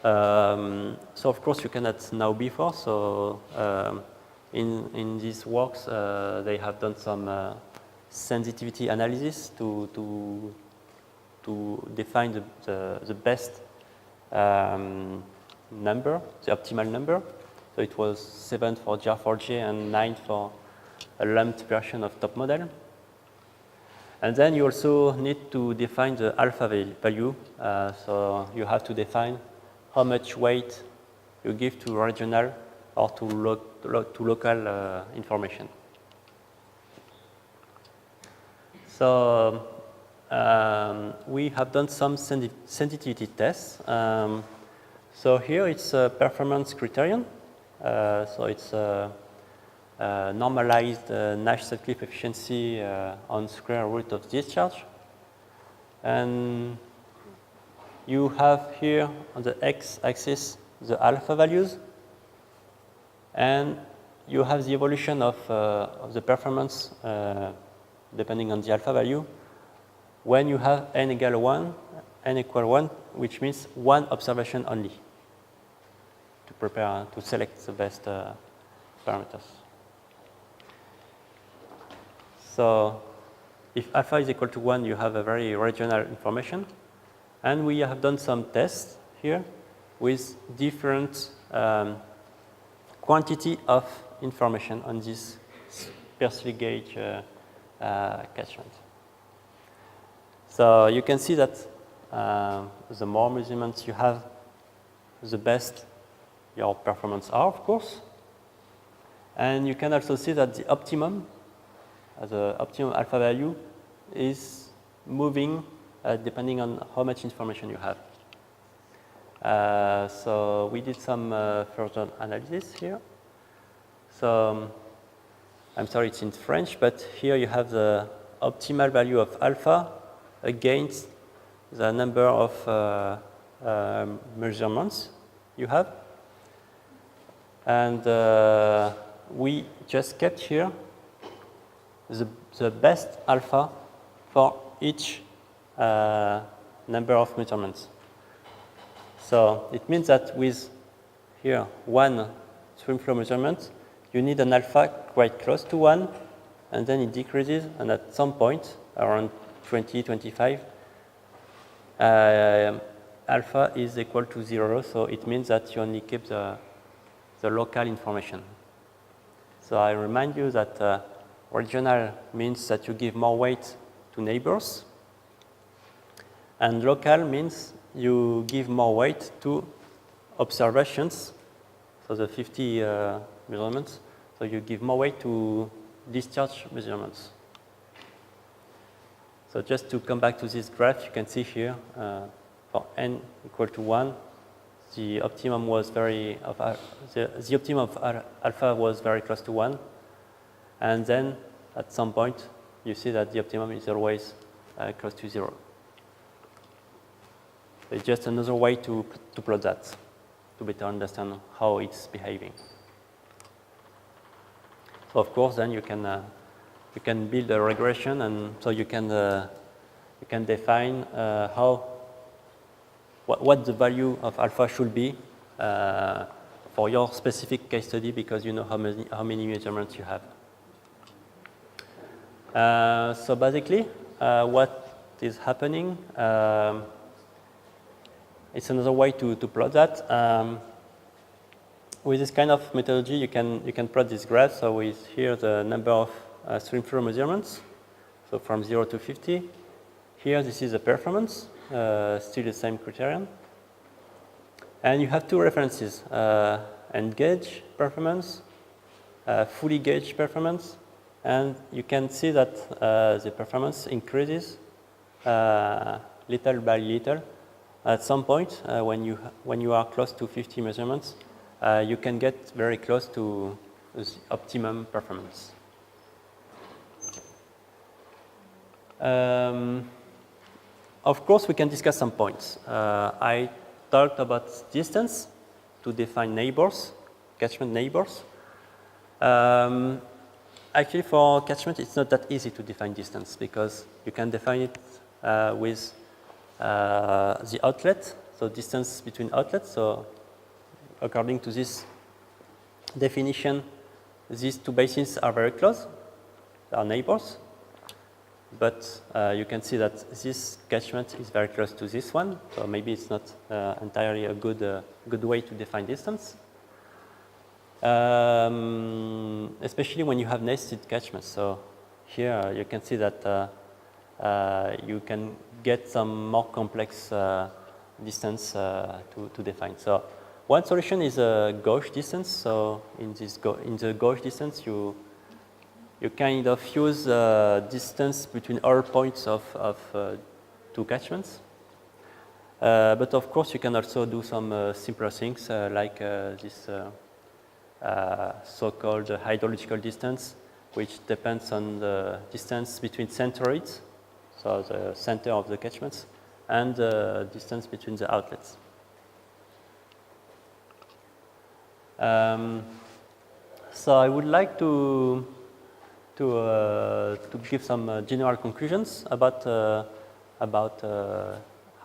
So of course you cannot now before, so in these works they have done some sensitivity analysis to define the best number, the optimal number. So it was 7 for GR4J and 9 for a lumped version of top model. And then you also need to define the alpha value. So you have to define how much weight you give to regional or to local information. So we have done some sensitivity tests. So here it's a performance criterion. So it's a normalized Nash Sutcliffe efficiency on square root of discharge. And you have here on the x-axis the alpha values, and you have the evolution of the performance depending on the alpha value when you have n equal 1, which means one observation only to select the best parameters. So if alpha is equal to 1, you have a very regional information. And we have done some tests here with different quantity of information on this sparsely gauged catchment. So you can see that the more measurements you have, the best your performance are, of course. And you can also see that the optimum alpha value is moving depending on how much information you have. So we did some further analysis here. So I'm sorry, it's in French, but here you have the optimal value of alpha against the number of measurements you have. And we just kept here the best alpha for each number of measurements. So it means that with here one stream flow measurement, you need an alpha quite close to 1, and then it decreases, and at some point, around 20, 25, alpha is equal to 0, so it means that you only keep the local information. So I remind you that regional means that you give more weight to neighbors, and local means you give more weight to observations, so the 50 measurements, so you give more weight to discharge measurements. So just to come back to this graph, you can see here for n equal to 1, the optimum was the optimum of alpha was very close to 1, and then at some point you see that the optimum is always close to 0. It's just another way to plot that, to better understand how it's behaving. So of course, then you can build a regression, and so you can define what the value of alpha should be for your specific case study, because you know how many measurements you have. So basically, what is happening? It's another way to plot that. With this kind of methodology, you can plot this graph. So with here the number of stream flow measurements, so from 0 to 50. Here this is the performance, still the same criterion. And you have two references: ungauged performance, fully gauged performance, and you can see that the performance increases little by little. At some point, when you are close to 50 measurements, you can get very close to the optimum performance. Of course, we can discuss some points. I talked about distance to define neighbors, catchment neighbors. Actually, for catchment, it's not that easy to define distance, because you can define it with the outlet, so distance between outlets. So according to this definition, these two basins are very close, they are neighbors. But you can see that this catchment is very close to this one, so maybe it's not entirely a good way to define distance. Especially when you have nested catchments. So here you can see that you can get some more complex distance to define. So one solution is a gauge distance. So in the gauge distance, you kind of use distance between all points of two catchments. But of course, you can also do some simpler things like this so-called hydrological distance, which depends on the distance between centroids, so the center of the catchments, and the distance between the outlets. So I would like to give some general conclusions about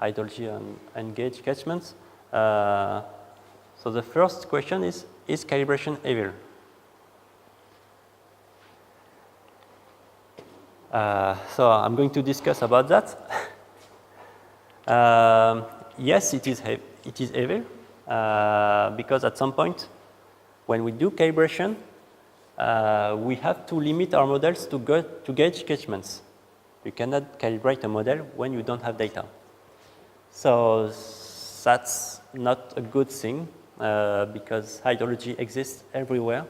hydrology and ungauged catchments. So the first question is calibration evil? So I'm going to discuss about that. Yes, it is evil, because at some point, when we do calibration, we have to limit our models to gauge catchments. You cannot calibrate a model when you don't have data. So that's not a good thing because hydrology exists everywhere,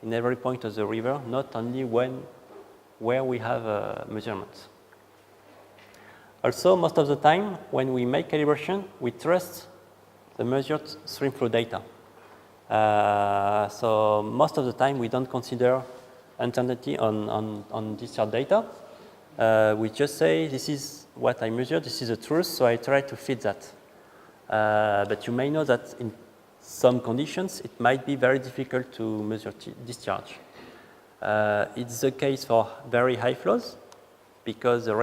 in every point of the river, not only where we have measurements. Also, most of the time, when we make calibration, we trust the measured stream flow data. So most of the time, we don't consider uncertainty on discharge data. We just say, this is what I measured, this is the truth, so I try to fit that. But you may know that in some conditions, it might be very difficult to measure discharge. It's the case for very high flows, because the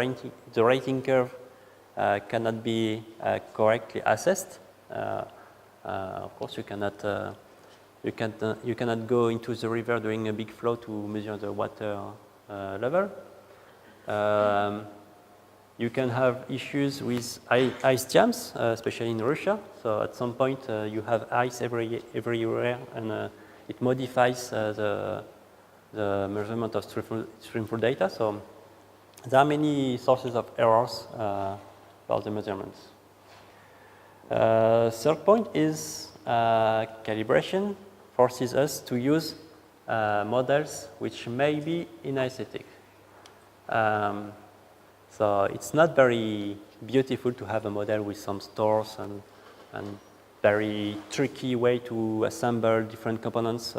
rating curve cannot be correctly assessed. Of course, you cannot go into the river during a big flow to measure the water level. You can have issues with ice jams, especially in Russia. So at some point, you have ice everywhere, and it modifies the measurement of stream flow data. So there are many sources of errors for the measurements. Third point is calibration forces us to use models which may be inaesthetic. So it's not very beautiful to have a model with some stores and very tricky way to assemble different components.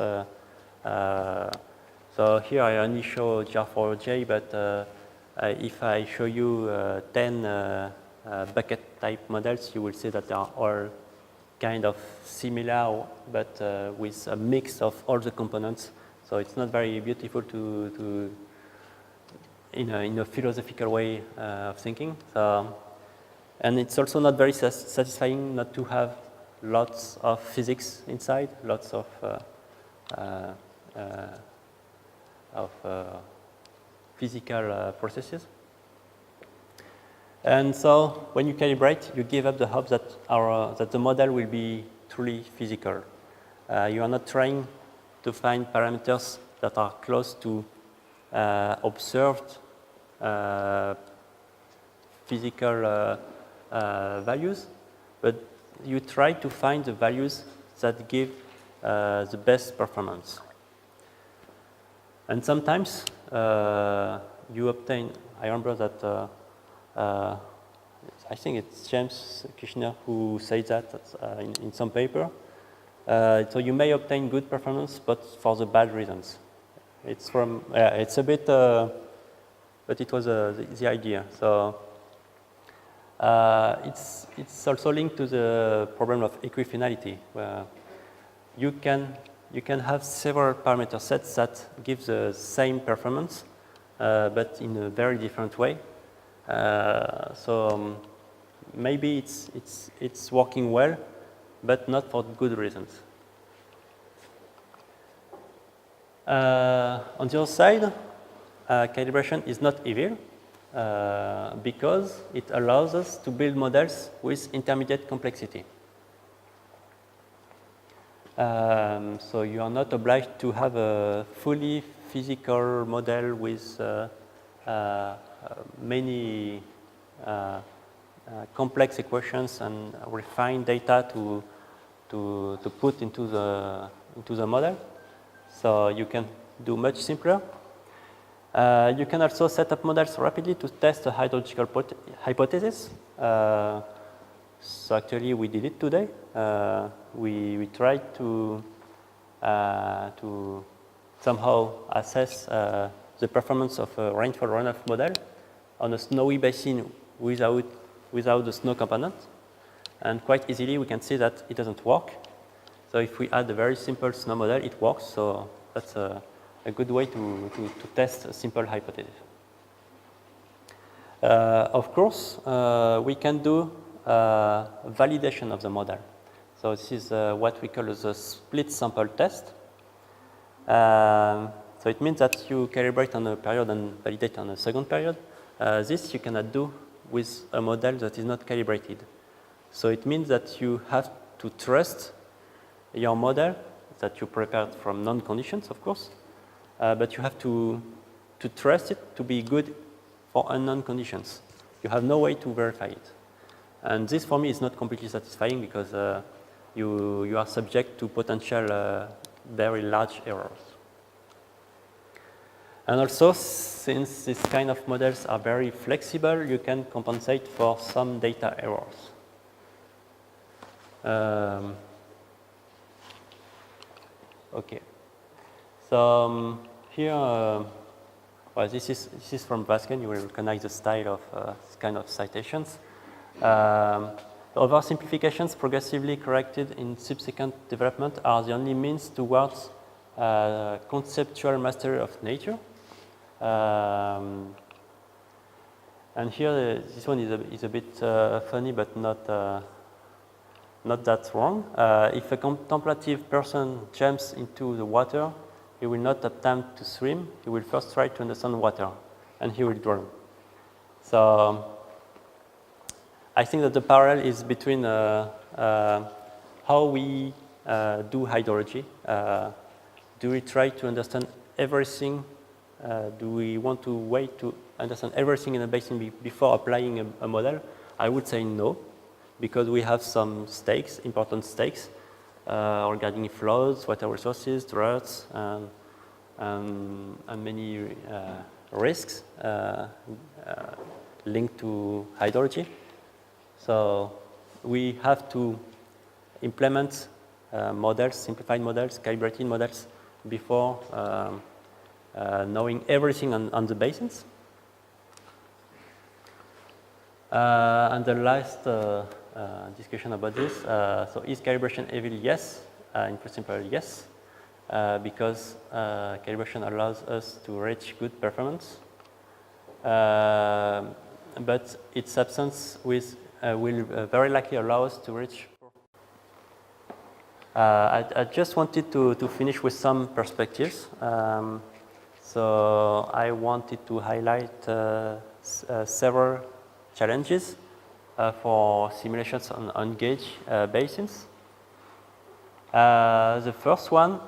So here I only show GR4J, but if I show you 10 bucket type models, you will see that they are all kind of similar, but with a mix of all the components. So it's not very beautiful to in a philosophical way of thinking. So, and it's also not very satisfying not to have lots of physics inside, lots of physical processes. And so when you calibrate, you give up the hope that that the model will be truly physical. You are not trying to find parameters that are close to observed physical values, but you try to find the values that give the best performance. And sometimes you obtain, I remember that I think it's James Kirchner who said that in some paper. So you may obtain good performance, but for the bad reasons. It's from, it's a bit, but it was the idea. So it's also linked to the problem of equifinality, where you can have several parameter sets that give the same performance, but in a very different way. So maybe it's working well, but not for good reasons. On the other side, calibration is not evil because it allows us to build models with intermediate complexity. So you are not obliged to have a fully physical model with many complex equations and refined data to put into the model. So you can do much simpler. You can also set up models rapidly to test a hydrological hypothesis. So actually, we did it today. We tried to somehow assess the performance of a rainfall runoff model on a snowy basin without the snow component. And quite easily, we can see that it doesn't work. So if we add a very simple snow model, it works. So that's a good way to test a simple hypothesis. Of course, we can do validation of the model. So this is what we call the split sample test. So it means that you calibrate on a period and validate on a second period. This you cannot do with a model that is not calibrated. So it means that you have to trust your model that you prepared from known conditions, of course, but you have to trust it to be good for unknown conditions. You have no way to verify it. And this, for me, is not completely satisfying because you are subject to potential very large errors. And also, since these kind of models are very flexible, you can compensate for some data errors. Okay. So here, well, this is from Vasken. You will recognize the style of this kind of citations. Oversimplifications progressively corrected in subsequent development are the only means towards conceptual mastery of nature. And here, this one is a bit funny, but not that wrong. If a contemplative person jumps into the water, he will not attempt to swim. He will first try to understand water, and he will drown. So I think that the parallel is between how we do hydrology. Do we try to understand everything? Do we want to wait to understand everything in a basin before applying a model? I would say no, because we have some stakes, important stakes, regarding flows, water resources, droughts, and many risks linked to hydrology. So we have to implement models, simplified models, calibrated models before knowing everything on the basins. And the last discussion about this, so is calibration evil? Yes, in principle, yes, because calibration allows us to reach good performance, but its absence will very likely allow us to reach. I just wanted to finish with some perspectives. So I wanted to highlight several challenges for simulations on ungauged basins. The first one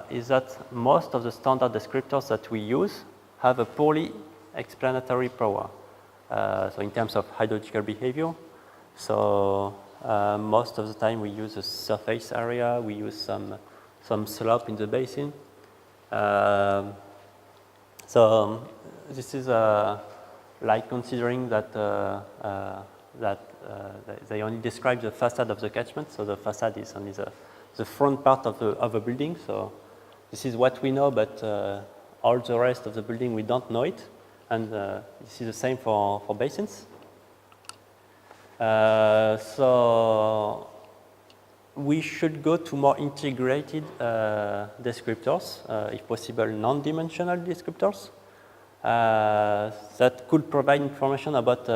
is that most of the standard descriptors that we use have a poorly explanatory power. So in terms of hydrological behavior, so most of the time we use a surface area, we use some slope in the basin. So this is like considering that they only describe the facade of the catchment. So the facade is only the front part of a building. So this is what we know, but all the rest of the building we don't know it. And this is the same for basins. So we should go to more integrated descriptors, if possible non-dimensional descriptors, that could provide information about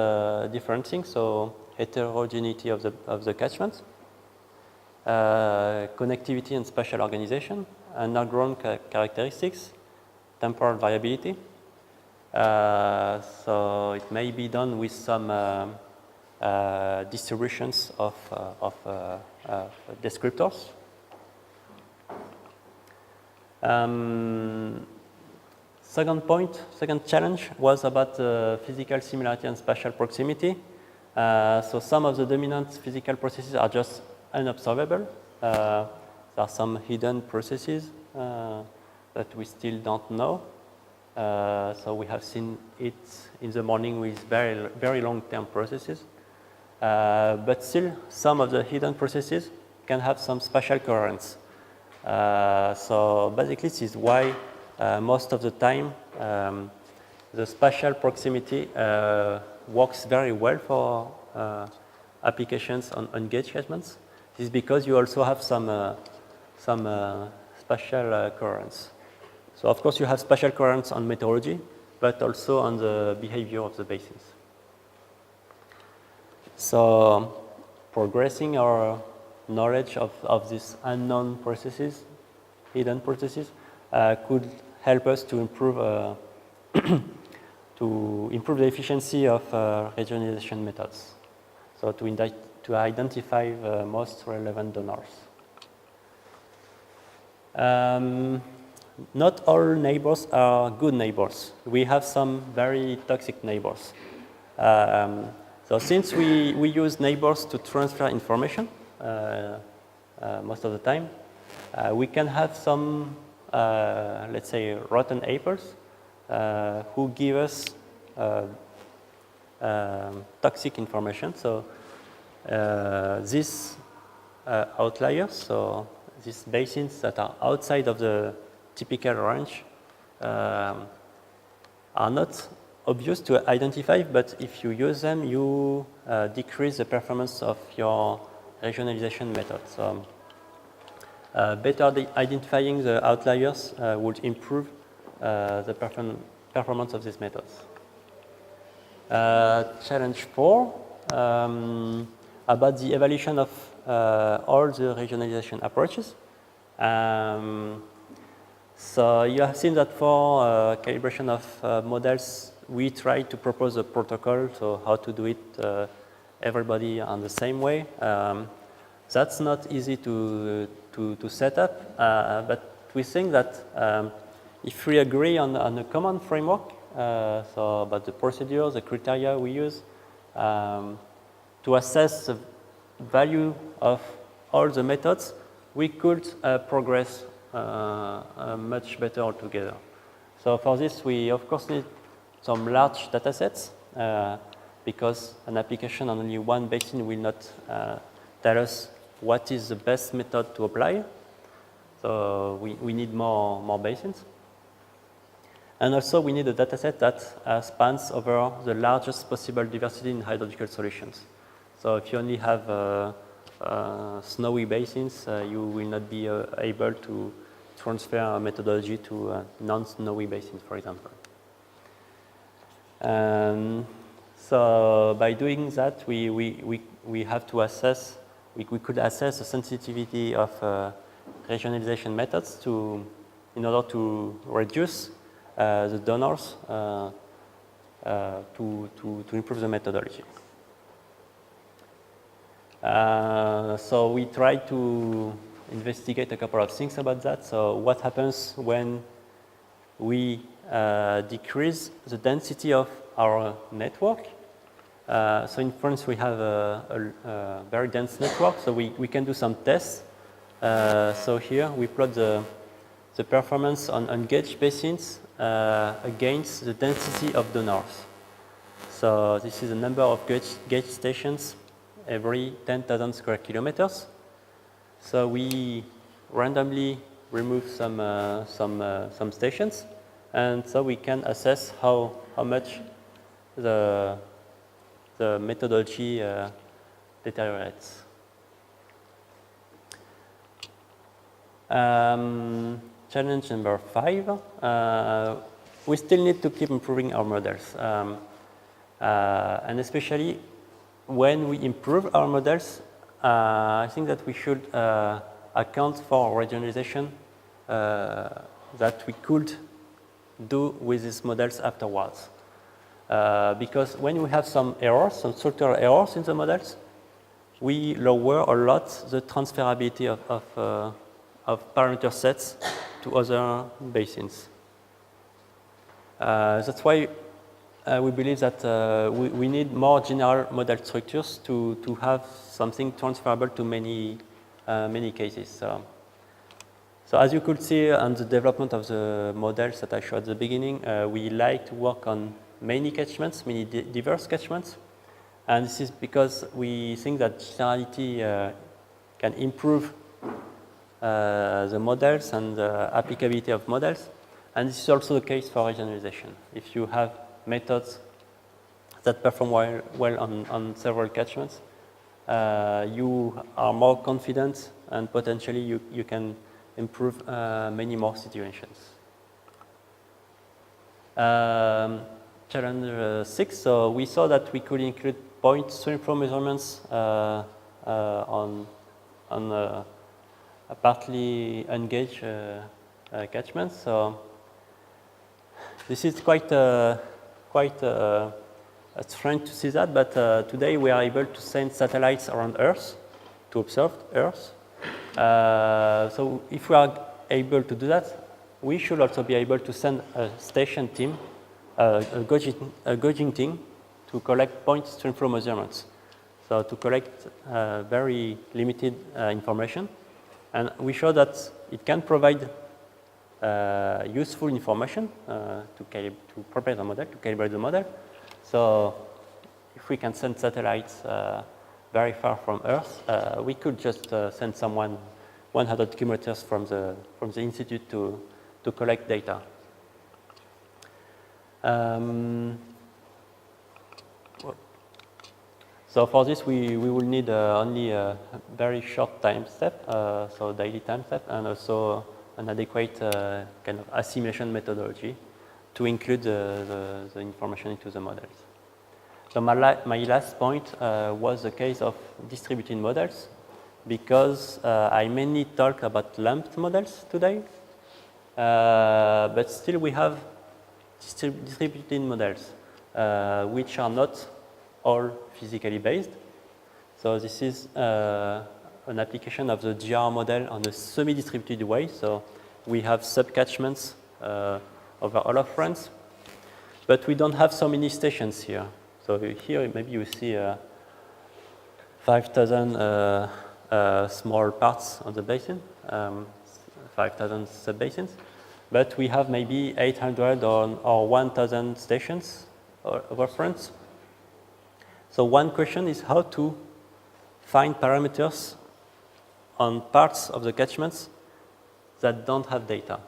different things, so heterogeneity of the catchment, connectivity and spatial organization, underground characteristics, temporal variability. So it may be done with some distributions of descriptors. Second challenge was about physical similarity and spatial proximity. So some of the dominant physical processes are just unobservable. There are some hidden processes that we still don't know. So we have seen it in the morning with very, very long-term processes. But still, some of the hidden processes can have some spatial coherence. So basically, this is why most of the time the spatial proximity works very well for applications on ungauged catchments. This is because you also have some spatial coherence. So of course you have spatial coherence on meteorology, but also on the behavior of the basins. So progressing our knowledge of these unknown processes, hidden processes, could help us to improve the efficiency of regionalization methods. So to identify the most relevant donors. not all neighbors are good neighbors. We have some very toxic neighbors. So since we use neighbors to transfer information most of the time, we can have some, let's say, rotten apples who give us toxic information. So these outliers, so these basins that are outside of the typical range, are not obvious to identify, but if you use them, you decrease the performance of your regionalization method. So better identifying the outliers would improve the performance of these methods. Challenge 4, about the evaluation of all the regionalization approaches. So you have seen that for calibration of models, we try to propose a protocol, so how to do it everybody on the same way. That's not easy to set up, but we think that if we agree on a common framework, so about the procedures, the criteria we use, to assess the value of all the methods, we could progress much better altogether. So for this, we of course need some large data sets, because an application on only one basin will not tell us what is the best method to apply. So we need more basins. And also we need a data set that spans over the largest possible diversity in hydrological solutions. So if you only have snowy basins, you will not be able to transfer a methodology to non-snowy basins, for example. So by doing that, we have to assess, we could assess the sensitivity of regionalization methods in order to reduce the donors to improve the methodology. So we try to investigate a couple of things about that. So what happens when we decrease the density of our network? So in France, we have a very dense network, so we can do some tests. So here we plot the performance on ungauged basins against the density of donors. So this is the number of gauge stations every 10,000 square kilometers. So we randomly remove some stations, and so we can assess how much the methodology deteriorates. Challenge number 5, we still need to keep improving our models. And especially when we improve our models, I think that we should account for regionalization that we could do with these models afterwards. Because when we have some errors, some structural errors in the models, we lower a lot the transferability of parameter sets to other basins. That's why we believe that we need more general model structures to have something transferable to many cases. So as you could see on the development of the models that I showed at the beginning, we like to work on many catchments, many diverse catchments. And this is because we think that generality can improve the models and the applicability of models. And this is also the case for regionalization. If you have methods that perform well on several catchments, you are more confident, and potentially you can improve many more situations. Challenge 6, so we saw that we could include point streamflow measurements on a partly ungauged catchment. So this is quite strange to see that, but today we are able to send satellites around Earth to observe Earth. So if we are able to do that, we should also be able to send a station team, a gauging team, to collect point stream flow measurements. So to collect very limited information. And we show that it can provide useful information to prepare the model, to calibrate the model. So if we can send satellites very far from Earth, we could just send someone 100 kilometers from the institute to collect data. So for this, we will need only a very short time step, so daily time step, and also an adequate kind of assimilation methodology to include the information into the models. So my last point was the case of distributed models, because I mainly talk about lumped models today, but still we have distributed models, which are not all physically based. So this is an application of the GR model on a semi-distributed way. So we have sub-catchments over all of France, but we don't have so many stations here. So here maybe you see 5,000 small parts on the basin, 5,000 sub-basins, but we have maybe 800 or 1,000 stations over France. So one question is how to find parameters on parts of the catchments that don't have data.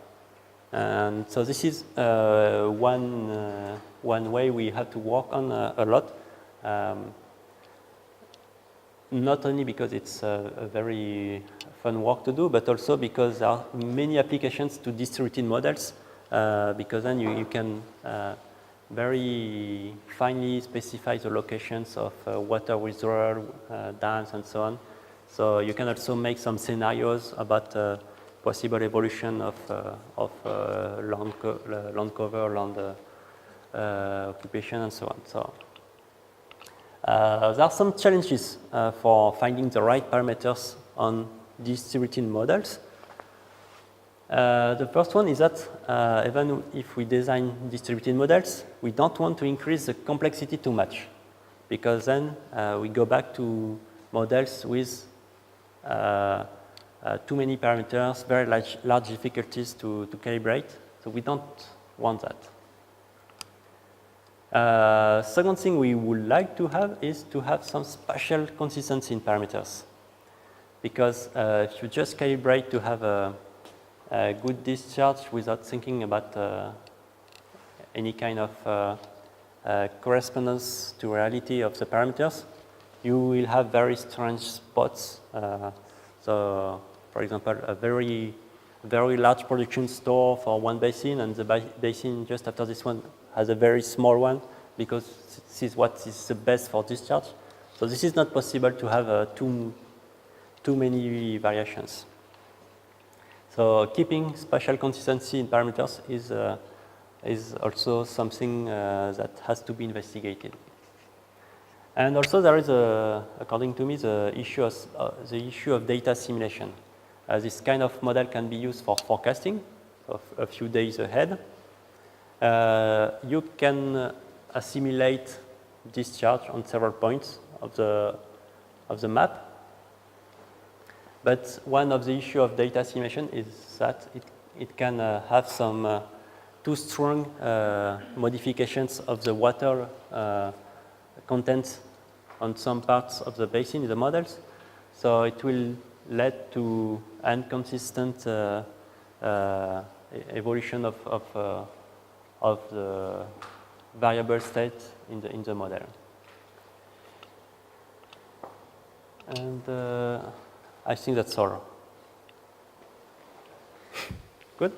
And so this is one way we have to work on a lot. Not only because it's a very fun work to do, but also because there are many applications to distributed models, because then you can very finely specify the locations of water withdrawal, dams, and so on. So you can also make some scenarios about possible evolution of land cover, land occupation, and so on. So there are some challenges for finding the right parameters on distributed models. The first one is that even if we design distributed models, we don't want to increase the complexity too much, because then we go back to models with too many parameters, very large difficulties to calibrate. So we don't want that. Second thing we would like to have is to have some spatial consistency in parameters, because if you just calibrate to have a good discharge without thinking about any kind of correspondence to reality of the parameters, you will have very strange spots. So, for example, a very large production store for one basin, and the basin just after this one has a very small one, because this is what is the best for discharge. So this is not possible to have too many variations. So keeping spatial consistency in parameters is also something that has to be investigated. And also there is, according to me, the issue of data assimilation. This kind of model can be used for forecasting of a few days ahead. You can assimilate discharge on several points of the map. But one of the issues of data assimilation is that it can have some too strong modifications of the water content on some parts of the basin in the models. So it will lead to inconsistent evolution of the variable state in the model. And I think that's all. Good?